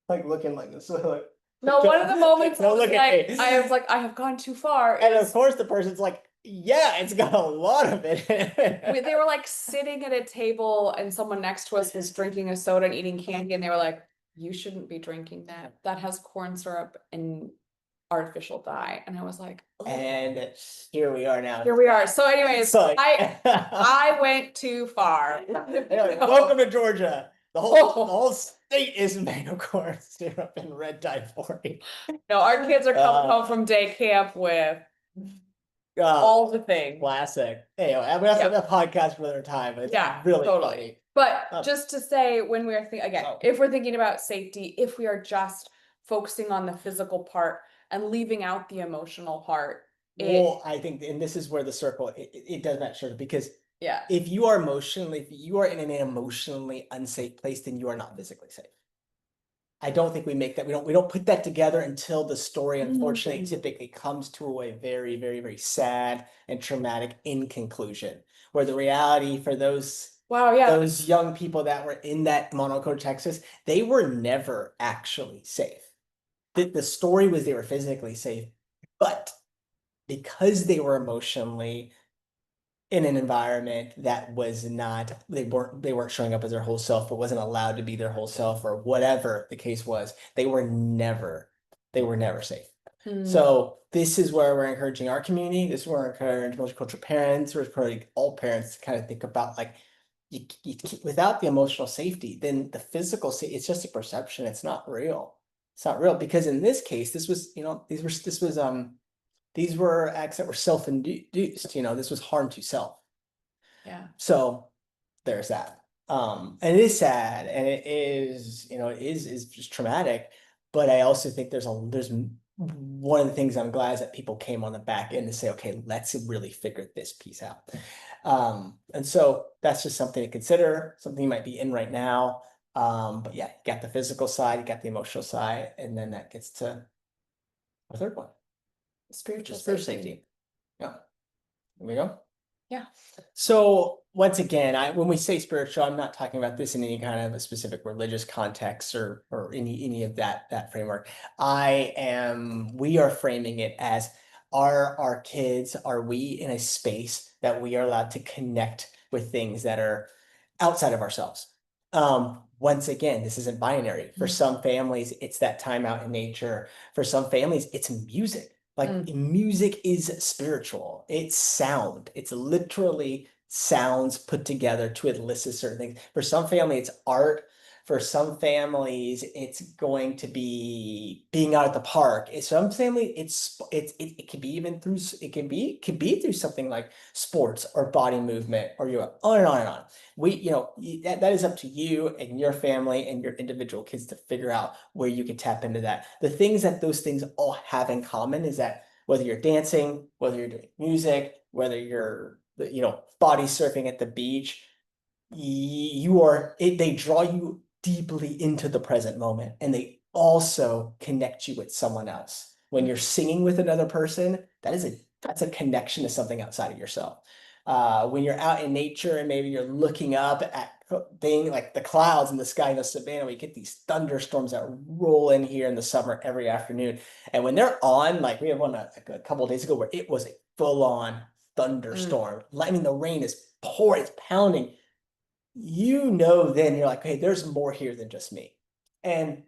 looking like this, like No, one of the moments I don't was look at like, me. I have gone too far And of is course, the person's like, yeah, it's got a lot of it. they were like sitting at a table and someone next to us was drinking a soda and eating candy, and they were like, you shouldn't be drinking that. That has corn syrup and artificial dye. And I was like, oh, And here we are now. here we are. So anyways, So- I went too far. Anyway, welcome to Georgia. The whole state is made of corn syrup and red dye 40. No, our kids are coming home from day camp with all the things. Classic. Anyway, we have a podcast for another time, but it's really totally funny. But just to say, when we're thinking if we're thinking about safety, if we are just focusing on the physical part and leaving out the emotional part. Well, I think, and this is where the circle, it does that sure, because yeah, if you are in an emotionally unsafe place, then you are not physically safe. I don't think we make that, we don't put that together until the story, unfortunately, typically comes to a very, very, very sad and traumatic in conclusion, where the reality for those those young people that were in that Monaco, Texas, they were never actually safe. The story was they were physically safe, but because they were emotionally in an environment that was not, they weren't showing up as their whole self, but wasn't allowed to be their whole self, or whatever the case was, they were never safe. So this is where we're encouraging our community. This is where we're encouraging multicultural parents. We're encouraging all parents to kind of think about, like, without the emotional safety, then the physical safety, it's just a perception. It's not real. It's not real, because in this case, this was, these were acts that were self-induced, this was harm to self. Yeah. So there's that. And it is sad, and it is, it is just traumatic. But I also think there's one of the things I'm glad is that people came on the back end to say, okay, let's really figure this piece out. And so that's just something to consider, something you might be in right now. But yeah, you got the physical side, you got the emotional side, and then that gets to our third one. Spiritual safety. Yeah. There we go. Yeah. So once again, when we say spiritual, I'm not talking about this in any kind of a specific religious context or any of that framework. We are framing it as, are our kids, are we in a space that we are allowed to connect with things that are outside of ourselves? Once again, this isn't binary. For some families, it's that time out in nature. For some families, it's music. Like music is spiritual. It's sound. It's literally sounds put together to elicit certain things. For some families, it's art. For some families, it's going to be being out at the park. Some family, it could be even through could be through something like sports or body movement, or on and on and on. That is up to you and your family and your individual kids to figure out where you can tap into that. The things that those things all have in common is that whether you're dancing, whether you're doing music, whether you're, body surfing at the beach, they draw you deeply into the present moment, and they also connect you with someone else. When you're singing with another person, that's a connection to something outside of yourself. When you're out in nature and maybe you're looking up at things like the clouds in the sky in the savannah, we get these thunderstorms that roll in here in the summer every afternoon. And when they're on, like we had one a couple of days ago where it was a full-on thunderstorm. I mean, the rain is pouring, it's pounding. Then you're like, hey, there's more here than just me. And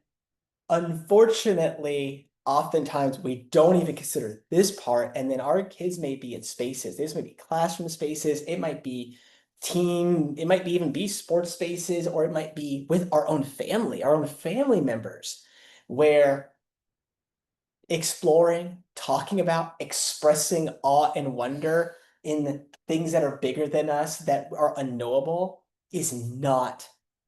unfortunately, oftentimes we don't even consider this part. And then our kids may be in spaces. This may be classroom spaces. It might be it might be even be sports spaces, or it might be with our own family members, where exploring, talking about, expressing awe and wonder in things that are bigger than us, that are unknowable, is not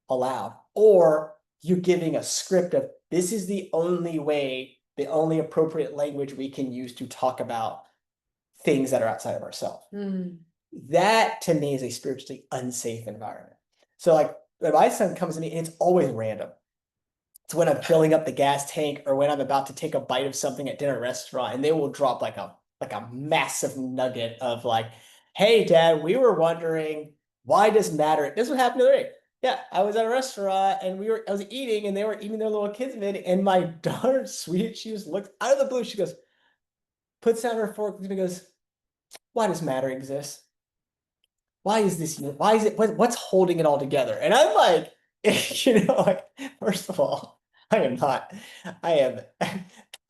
allowed. Or you're giving a script of, this is the only way, the only appropriate language we can use to talk about things that are outside of ourselves. That to me is a spiritually unsafe environment. So like when my son comes to me, and it's always random. It's when I'm filling up the gas tank, or when I'm about to take a bite of something at dinner restaurant, and they will drop like a massive nugget of like, hey dad, we were wondering, why does matter? This is what happened the other day. Yeah, I was at a restaurant and I was eating, and they were eating their little kids' vid, and my daughter, sweet, she just looks out of the blue. She goes, puts down her fork and goes, why does matter exist? Why is this? Why is it? What's holding it all together? And I'm like, like, first of all, I am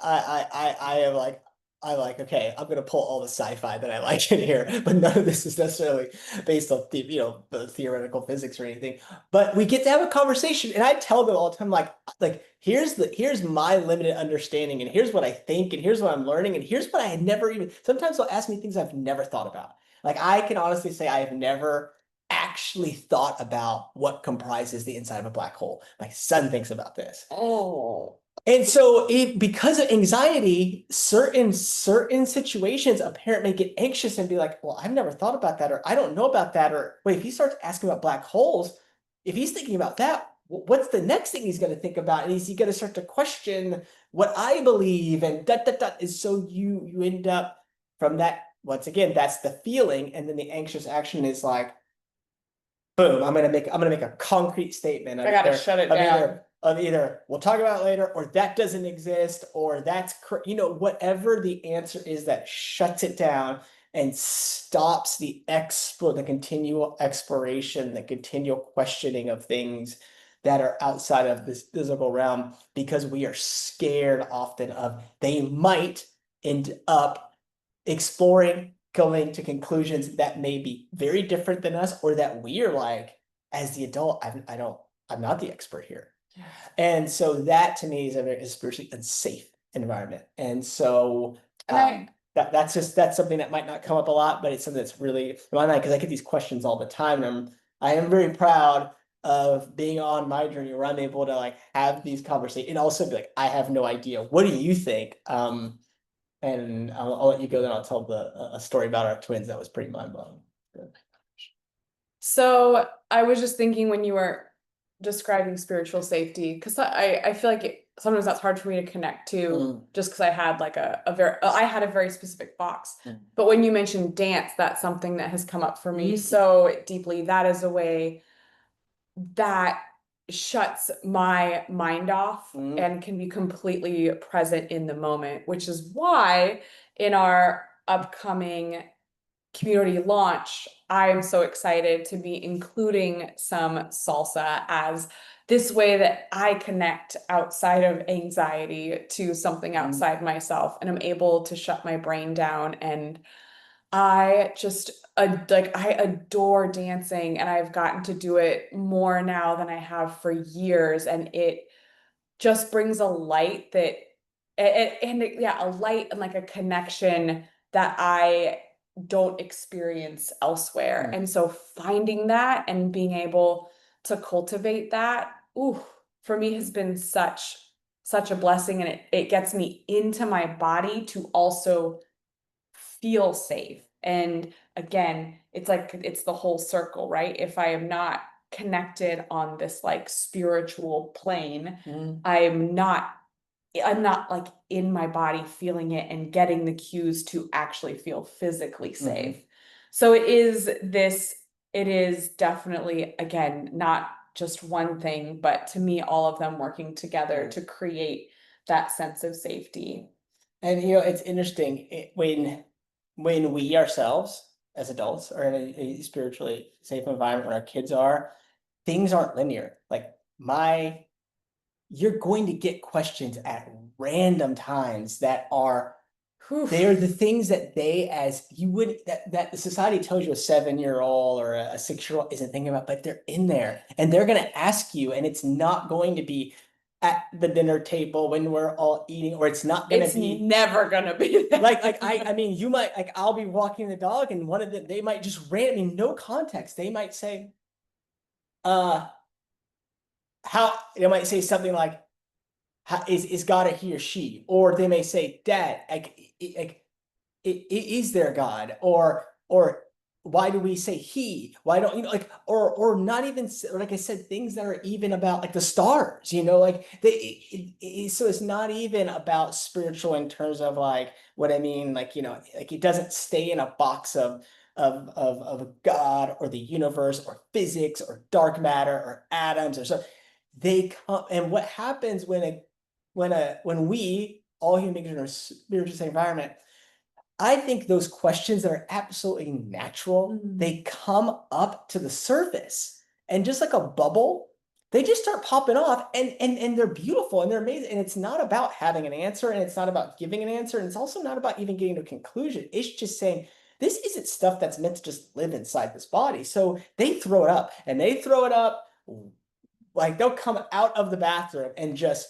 I am like, I'm like, okay, I'm gonna pull all the sci-fi that I like in here, but none of this is necessarily based on the theoretical physics or anything. But we get to have a conversation, and I tell them all the time, like here's my limited understanding, and here's what I think, and here's what I'm learning, and here's what I had never even. Sometimes they'll ask me things I've never thought about. Like I can honestly say I have never actually thought about what comprises the inside of a black hole. My son thinks about this. Oh. And so because of anxiety, certain situations, a parent may get anxious and be like, well, I've never thought about that, or I don't know about that, or wait, if he starts asking about black holes, if he's thinking about that, what's the next thing he's going to think about? And is he going to start to question what I believe and that is so you end up from that, once again, that's the feeling, and then the anxious action is like, boom, I'm gonna make a concrete statement I gotta shut it of down. either we'll talk about it later, or that doesn't exist, or that's whatever the answer is that shuts it down and stops the continual exploration, the continual questioning of things that are outside of this physical realm, because we are scared often of they might end up exploring, going to conclusions that may be very different than us, or that we are like, as the adult, I'm not the expert here. Yeah. And so that to me is a very spiritually unsafe environment. And so And that's something that might not come up a lot, but it's something that's really in my mind, because I get these questions all the time, and I am very proud of being on my journey where I'm able to like have these conversations and also be like, I have no idea. What do you think? And I'll let you go, then I'll tell a story about our twins that was pretty mind-blowing. So I was just thinking when you were describing spiritual safety, because I feel like sometimes that's hard for me to connect to just because I had like I had a very specific box. But when you mentioned dance, that's something that has come up for me so deeply. That is a way that shuts my mind off and can be completely present in the moment, which is why in our upcoming community launch, I'm so excited to be including some salsa as this way that I connect outside of anxiety to something outside myself, and I'm able to shut my brain down. And I just I adore dancing, and I've gotten to do it more now than I have for years, and it just brings a light that yeah, a light and like a connection that I don't experience elsewhere. And so finding that and being able to cultivate that, ooh, for me has been such a blessing, and it gets me into my body to also feel safe. And again, it's like it's the whole circle, right? If I am not connected on this like spiritual plane, I'm not like in my body feeling it and getting the cues to actually feel physically safe. So it is definitely, again, not just one thing, but to me, all of them working together to create that sense of safety. And it's interesting when we ourselves as adults are in a spiritually safe environment when our kids are, things aren't linear. Like you're going to get questions at random times that are they are the things that they as you would that the society tells you a 7-year-old or a 6-year-old isn't thinking about, but they're in there and they're going to ask you, and it's not going to be at the dinner table when we're all eating, or it's not going to be never gonna be like I mean, you might like I'll be walking the dog and one of them they might just randomly, no context, they might say uh how they might say something like is God a he or she, or they may say dad, like is there God, or why do we say he, why don't like, or not even like I said, things that are even about like the stars, like so it's not even about spiritual in terms of like what I mean, like like it doesn't stay in a box of God or the universe or physics or dark matter or atoms or so. They come, and what happens when we all human beings are in a spiritual environment, I think those questions that are absolutely natural, they come up to the surface. And just like a bubble, they just start popping off, and they're beautiful and they're amazing. And it's not about having an answer, and it's not about giving an answer, and it's also not about even getting to a conclusion. It's just saying this isn't stuff that's meant to just live inside this body. So they throw it up, and they throw it up like they'll come out of the bathroom and just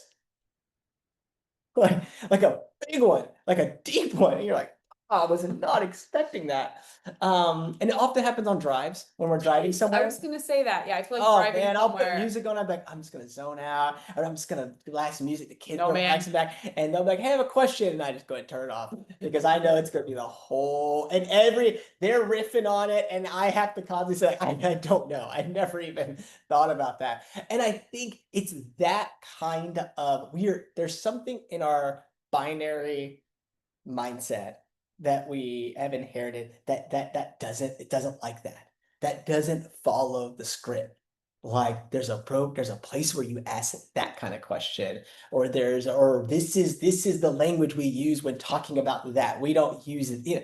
like a big one, like a deep one. And you're like, oh, I was not expecting that. And it often happens on drives when we're driving I somewhere. was gonna say that. Yeah, I feel like Oh driving man, I'll put somewhere. music on. I'm like, I'm just gonna zone out, or I'm just gonna relax the music. The kids No, are man. relaxing back, and they'll be like, "Hey, I have a question," and I just go and turn it off because I know it's gonna be the whole and they're riffing on it, and I have to constantly say, I don't know. I never even thought about that, and I think it's that kind of there's something in our binary mindset that we have inherited that doesn't like that. That doesn't follow the script. Like there's a place where you ask that kind of question, or this is the language we use when talking about that. We don't use it, you know.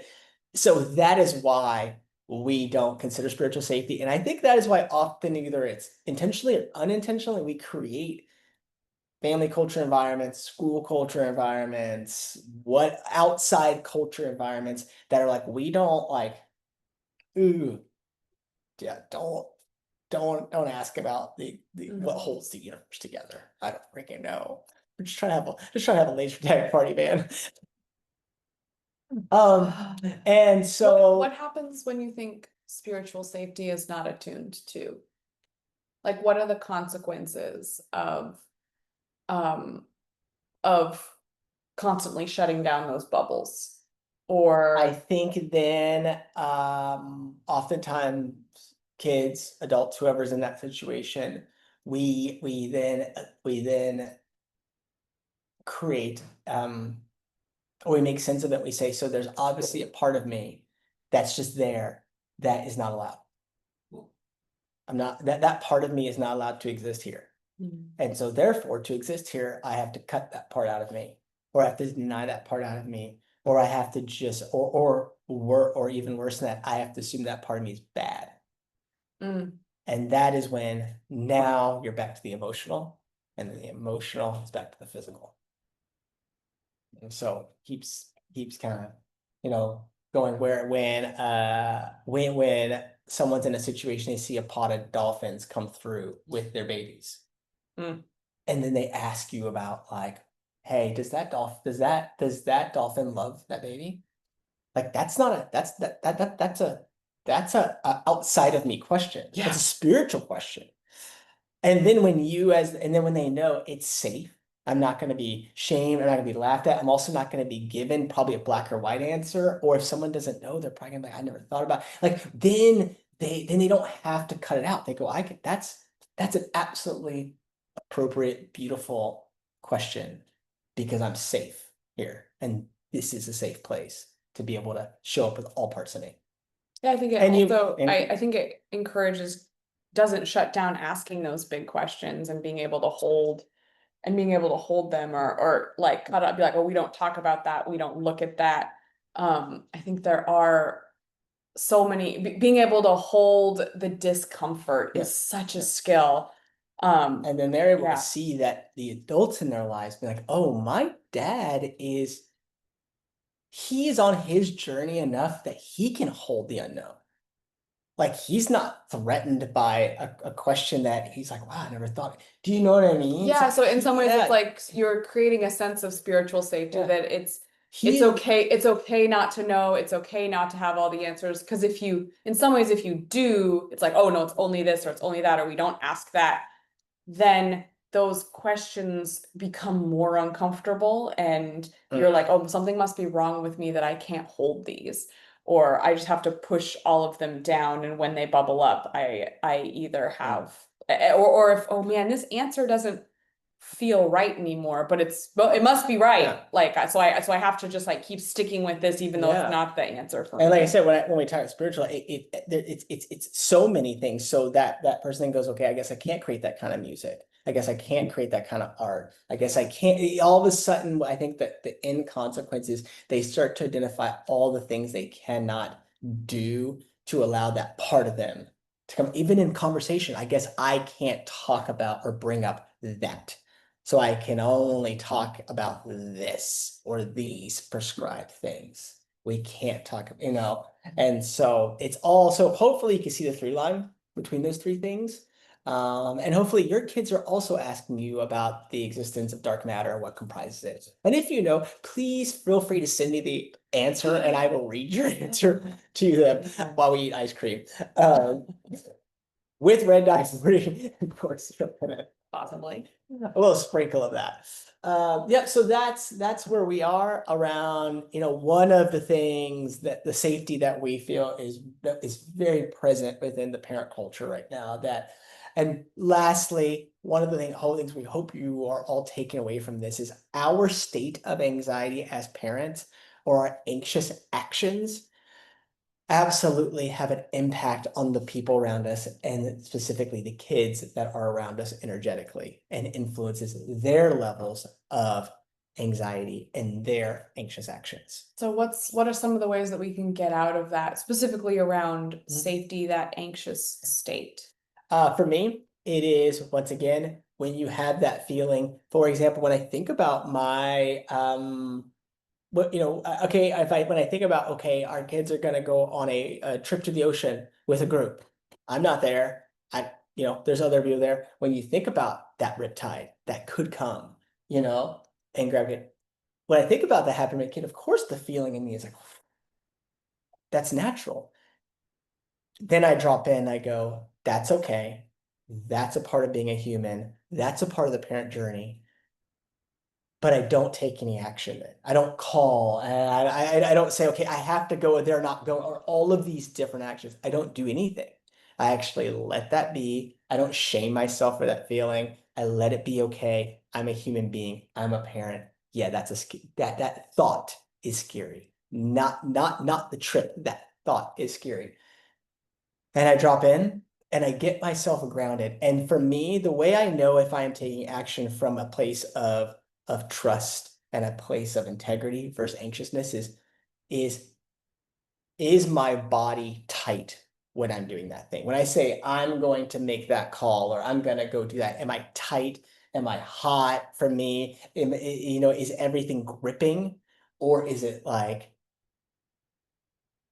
So that is why we don't consider spiritual safety. And I think that is why often either it's intentionally or unintentionally we create family culture environments, school culture environments, what outside culture environments that are like, we don't like, ooh, yeah, don't ask about the what holds the universe together. I don't freaking know. We're just trying to have a laser tag party, man. And What so happens when you think spiritual safety is not attuned to? Like, what are the consequences um of constantly shutting down those bubbles? I Or think then oftentimes kids, adults, whoever's in that situation, we then create or we make sense of it. We say, so there's obviously a part of me that's just there that is not allowed. I'm not that part of me is not allowed to exist here. Mm. And so therefore, to exist here, I have to cut that part out of me, or I have to deny that part out of me, or I have to just or even worse than that, I have to assume that part of me is bad. Mm. And that is when now you're back to the emotional, and then the emotional is back to the physical. And so keeps kind of, going where when someone's in a situation, they see a pod of dolphins come through with their babies. Mm. And then they ask you about like, hey, does that dolphin love that baby? Like that's not a that's a outside of me question. Yeah. That's a spiritual question. And then when they know it's safe, I'm not going to be shamed. I'm not going to be laughed at. I'm also not going to be given probably a black or white answer. Or if someone doesn't know, they're probably going to be like, I never thought about it. Like then they don't have to cut it out. They go, that's an absolutely appropriate, beautiful question because I'm safe here. And this is a safe place to be able to show up with all parts of me. Yeah, I think it And also, I think it encourages, doesn't shut down asking those big questions and being able to hold them, or like cut up, be like, oh, we don't talk about that, we don't look at that. I think there are so many, being able to hold the discomfort yeah, is such a yeah. skill. And then they're able to Yeah. see that the adults in their lives be like, oh, my dad he's on his journey enough that he can hold the unknown. Like he's not threatened by a question that he's like, wow, I never thought. Do you know what I mean? Yeah, so in some ways it's Yeah, like you're creating a sense of spiritual safety, yeah. that it's He it's okay not to know, it's okay not to have all the answers. Because if you, in some ways, if you do, it's like, oh no, it's only this or it's only that, or we don't ask that, then those questions become more uncomfortable, and you're like, oh, something must be wrong with me that I can't hold these, or I just have to push all of them down, and when they bubble up, I either have, or if, oh man, this answer doesn't feel right anymore, but it must be right. Yeah. Like, so I have to just like keep sticking with this even though it's Yeah. not the answer for And like I me. said, when we talk spiritual, it's so many things. So that person then goes, okay, I guess I can't create that kind of music. I guess I can't create that kind of art. I guess I can't. All of a sudden, I think that the end consequence is they start to identify all the things they cannot do to allow that part of them to come, even in conversation, I guess I can't talk about or bring up that. So I can only talk about this or these prescribed things. We can't talk, and so it's all, so hopefully you can see the through line between those three things. And hopefully your kids are also asking you about the existence of dark matter and what comprises it. And if you know, please feel free to send me the answer and I will read your answer to them while we eat ice cream. Um, with red dye free, of course, possibly a little sprinkle of that. Yep. So that's where we are around. One of the things that the safety that we feel is very present within the parent culture right now. And lastly, one of the whole things we hope you are all taking away from this is our state of anxiety as parents or our anxious actions absolutely have an impact on the people around us and specifically the kids that are around us energetically and influences their levels of anxiety and their anxious actions. So what are some of the ways that we can get out of that, specifically around Mhm. safety, that anxious state? For me, it is once again when you have that feeling. For example, when I think about my okay, when I think about, okay, our kids are gonna go on a trip to the ocean with a group. I'm not there. There's other people there. When you think about that riptide that could come, and grab it. When I think about that happening to my kid, of course the feeling in me is like, that's natural. Then I drop in, I go, that's okay. That's a part of being a human. That's a part of the parent journey. But I don't take any action. I don't call, and I don't say, okay, I have to go, they're not going, or all of these different actions. I don't do anything. I actually let that be. I don't shame myself for that feeling. I let it be okay. I'm a human being. I'm a parent. Yeah, that thought is scary. Not the trip. That thought is scary. And I drop in and I get myself grounded. And for me, the way I know if I am taking action from a place of trust and a place of integrity versus anxiousness is is my body tight when I'm doing that thing? When I say I'm going to make that call or I'm going to go do that, am I tight? Am I hot? For me, is everything gripping or is it like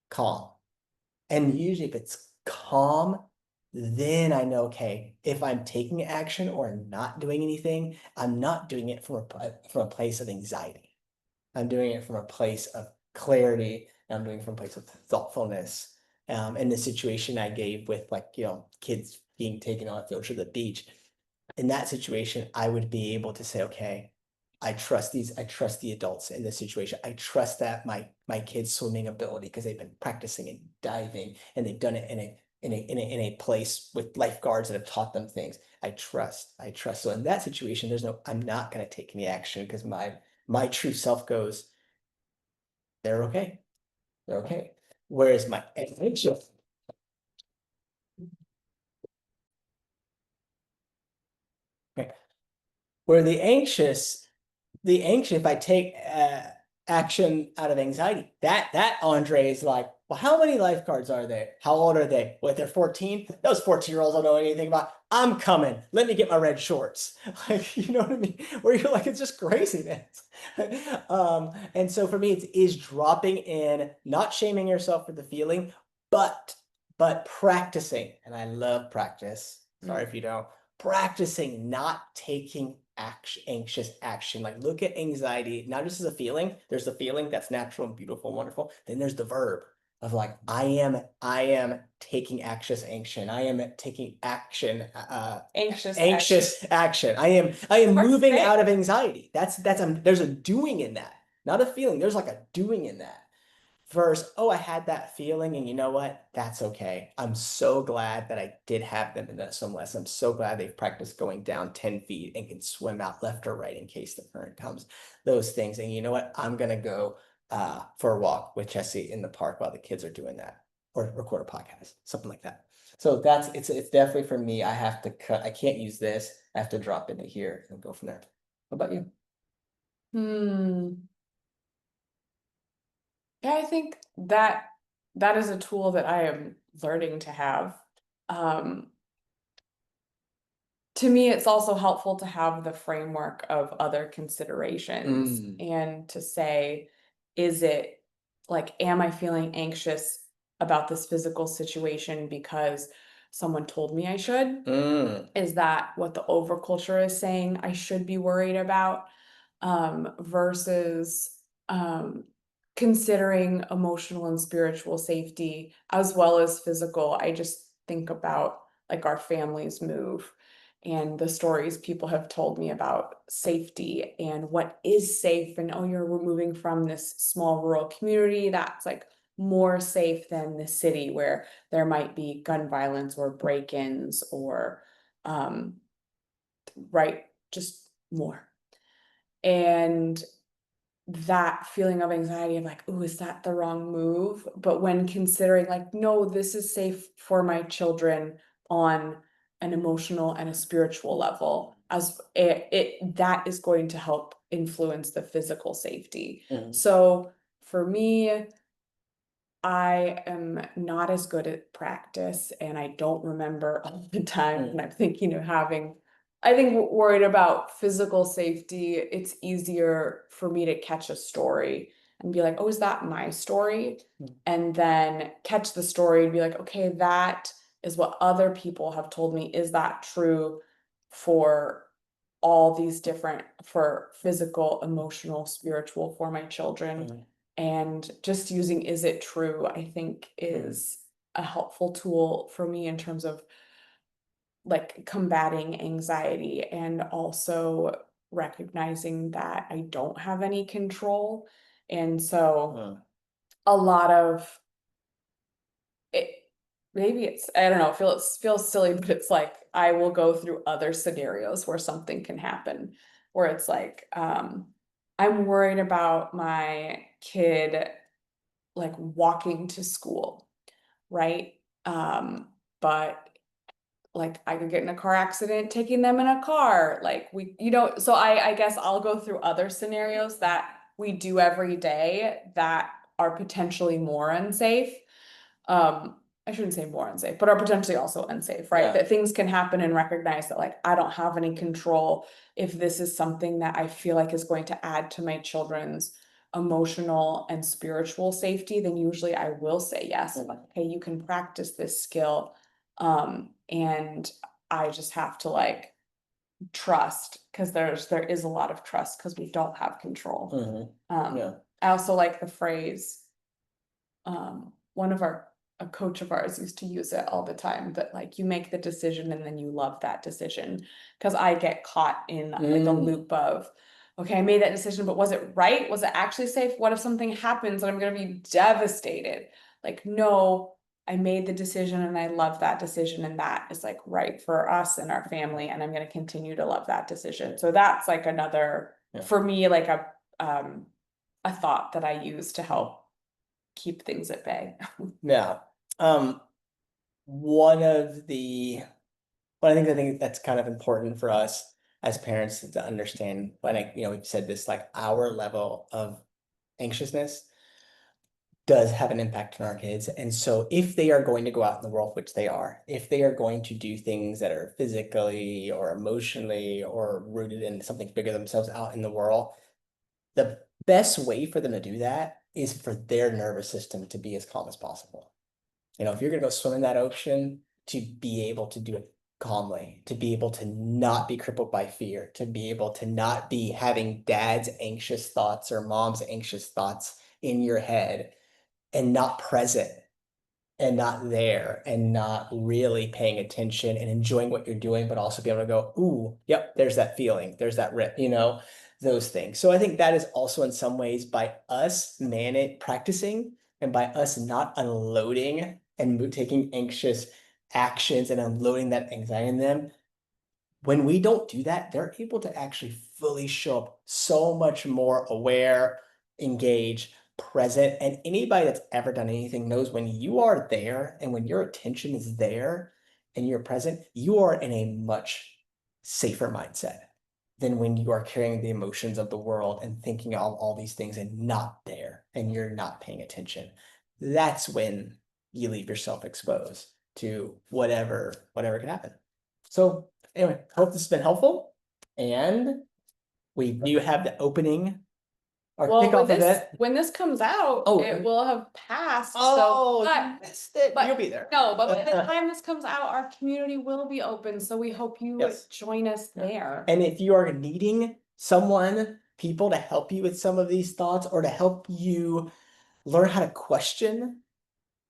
calm? And usually if it's calm, then I know, okay, if I'm taking action or not doing anything, I'm not doing it from a place of anxiety. I'm doing it from a place of clarity. And I'm doing it from a place of thoughtfulness. In the situation I gave with kids being taken on a field trip to the beach, in that situation, I would be able to say, okay, I trust the adults in this situation. I trust that my kids' swimming ability, because they've been practicing and diving and they've done it in a place with lifeguards that have taught them things. I trust. So in that situation, I'm not gonna take any action because my true self goes, they're okay. They're okay. Whereas my anxious, okay, where the anxious, if I take action out of anxiety, that Andre is like, well, how many lifeguards are there? How old are they? What, they're 14? Those 14-year-olds don't know anything about. I'm coming. Let me get my red shorts. Like, you know what I mean? Where you're like, it's just craziness. And so for me, it is dropping in, not shaming yourself for the feeling, but practicing. And I love practice. Sorry if you don't. Practicing not taking anxious action. Like, look at anxiety not just as a feeling. There's the feeling that's natural and beautiful and wonderful. Then there's the verb of like, I am taking action. I am taking action. Anxious action. I am moving out of anxiety. There's a doing in that, not a feeling. There's like a doing in that. Versus, oh, I had that feeling, and you know what? That's okay. I'm so glad that I did have them in that swim lesson. I'm so glad they've practiced going down 10 feet and can swim out left or right in case the current comes. Those things. And you know what? I'm gonna go for a walk with Jesse in the park while the kids are doing that, or record a podcast, something like that. So it's definitely for me. I have to cut. I can't use this. I have to drop into here and go from there. What about you? Yeah, I think that is a tool that I am learning to have. um, to me, it's also helpful to have the framework of other considerations Mm, and to say, is it like, am I feeling anxious about this physical situation because someone told me I should? mm, Is that what the overculture is saying I should be worried about? Versus um, considering emotional and spiritual safety as well as physical. I just think about like our family's move and the stories people have told me about safety and what is safe. And oh, you're moving from this small rural community that's like more safe than the city where there might be gun violence or break-ins or um, right, just more. And that feeling of anxiety of like, oh, is that the wrong move? But when considering like, no, this is safe for my children on an emotional and a spiritual level, as it that is going to help influence the physical safety. mm, So for me, I am not as good at practice and I don't remember all the time. And mm, I'm thinking of having, I think worried about physical safety. It's easier for me to catch a story and be like, oh, is that my story? mm, And then catch the story and be like, okay, that is what other people have told me. Is that true for all these different, for physical, emotional, spiritual, for my children? mm, And just using is it true, I think mm, is a helpful tool for me in terms of like combating anxiety and also recognizing that I don't have any control. And so mm, a lot of it, maybe it's, I don't know, feels silly, but it's like I will go through other scenarios where something can happen where it's like I'm worried about my kid like walking to school, right? But like I could get in a car accident taking them in a car. Like so I guess I'll go through other scenarios that we do every day that are potentially more unsafe. I shouldn't say more unsafe, but are potentially also unsafe, right? yeah. That things can happen and recognize that like I don't have any control if this is something that I feel like is going to add to my children's emotional and spiritual safety, then usually I will say yes. I'm like, okay, you can practice this skill. And I just have to like trust because there is a lot of trust because we don't have control. Mhm, Um, yeah. I also like the phrase one of our a coach of ours used to use it all the time, but like you make the decision and then you love that decision because I get caught in like a Mm, loop of okay, I made that decision, but was it right? Was it actually safe? What if something happens and I'm going to be devastated? Like no, I made the decision and I love that decision and that is like right for us and our family and I'm going to continue to love that decision. So that's like another yeah. for me like a thought that I use to help keep things at bay. Yeah. Um, one of the one of the things I think that's kind of important for us as parents to understand when we've said this, like our level of anxiousness does have an impact on our kids. And so if they are going to go out in the world, which they are, if they are going to do things that are physically or emotionally or rooted in something bigger than themselves out in the world, the best way for them to do that is for their nervous system to be as calm as possible. If you're gonna go swim in that ocean, to be able to do it calmly, to be able to not be crippled by fear, to be able to not be having dad's anxious thoughts or mom's anxious thoughts in your head and not present and not there and not really paying attention and enjoying what you're doing, but also be able to go, ooh, yep, there's that feeling, there's that rip, those things. So I think that is also in some ways by us practicing and by us not unloading and taking anxious actions and unloading that anxiety in them, when we don't do that, they're able to actually fully show up so much more aware, engaged, present. And anybody that's ever done anything knows when you are there and when your attention is there and you're present, you are in a much safer mindset than when you are carrying the emotions of the world and thinking of all these things and not there and you're not paying attention. That's when you leave yourself exposed. to whatever can happen. So anyway, hope this has been helpful. And we do have the opening or Well, kickoff event. when this comes out, Oh, it will have passed, so, Oh, you but, missed it. You'll be there. no, but by the time this comes out, our community will be open, so we hope you Yes. join us Yeah. there. And if you are needing people to help you with some of these thoughts or to help you learn how to question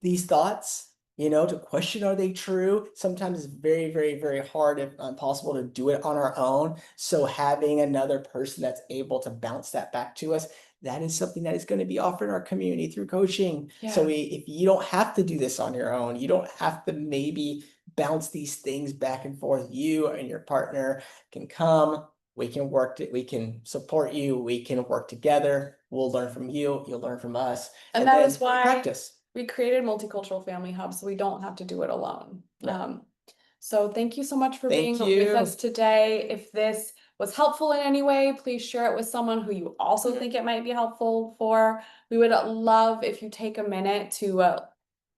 these thoughts, to question, are they true? Sometimes it's very, very, very hard, if not impossible, to do it on our own. So having another person that's able to bounce that back to us, that is something that is going to be offered in our community through coaching. So Yeah. if you don't have to do this on your own, you don't have to maybe bounce these things back and forth. You and your partner can come. We can we can support you. We can work together. We'll learn from you. You'll learn from us. And that then is why practice. we created Multicultural Family Hub, so we don't have to do it alone. Right. So thank you so much for Thank being with you. us today. If this was helpful in any way, please share it with someone who you also think it might be helpful for. We would love if you take a minute to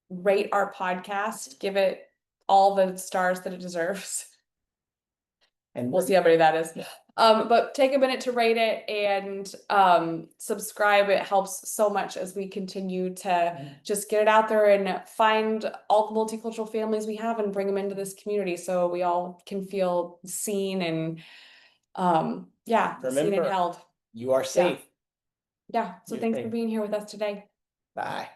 rate our podcast, give it all the stars that it deserves. And We'll see how many that is. But take a minute to rate it and subscribe. It helps so much as we continue to just get it out there and find all the multicultural families we have and bring them into this community so we all can feel seen and seen and held. you are safe. Yeah. So You're thanks for safe. being here with us today. Bye.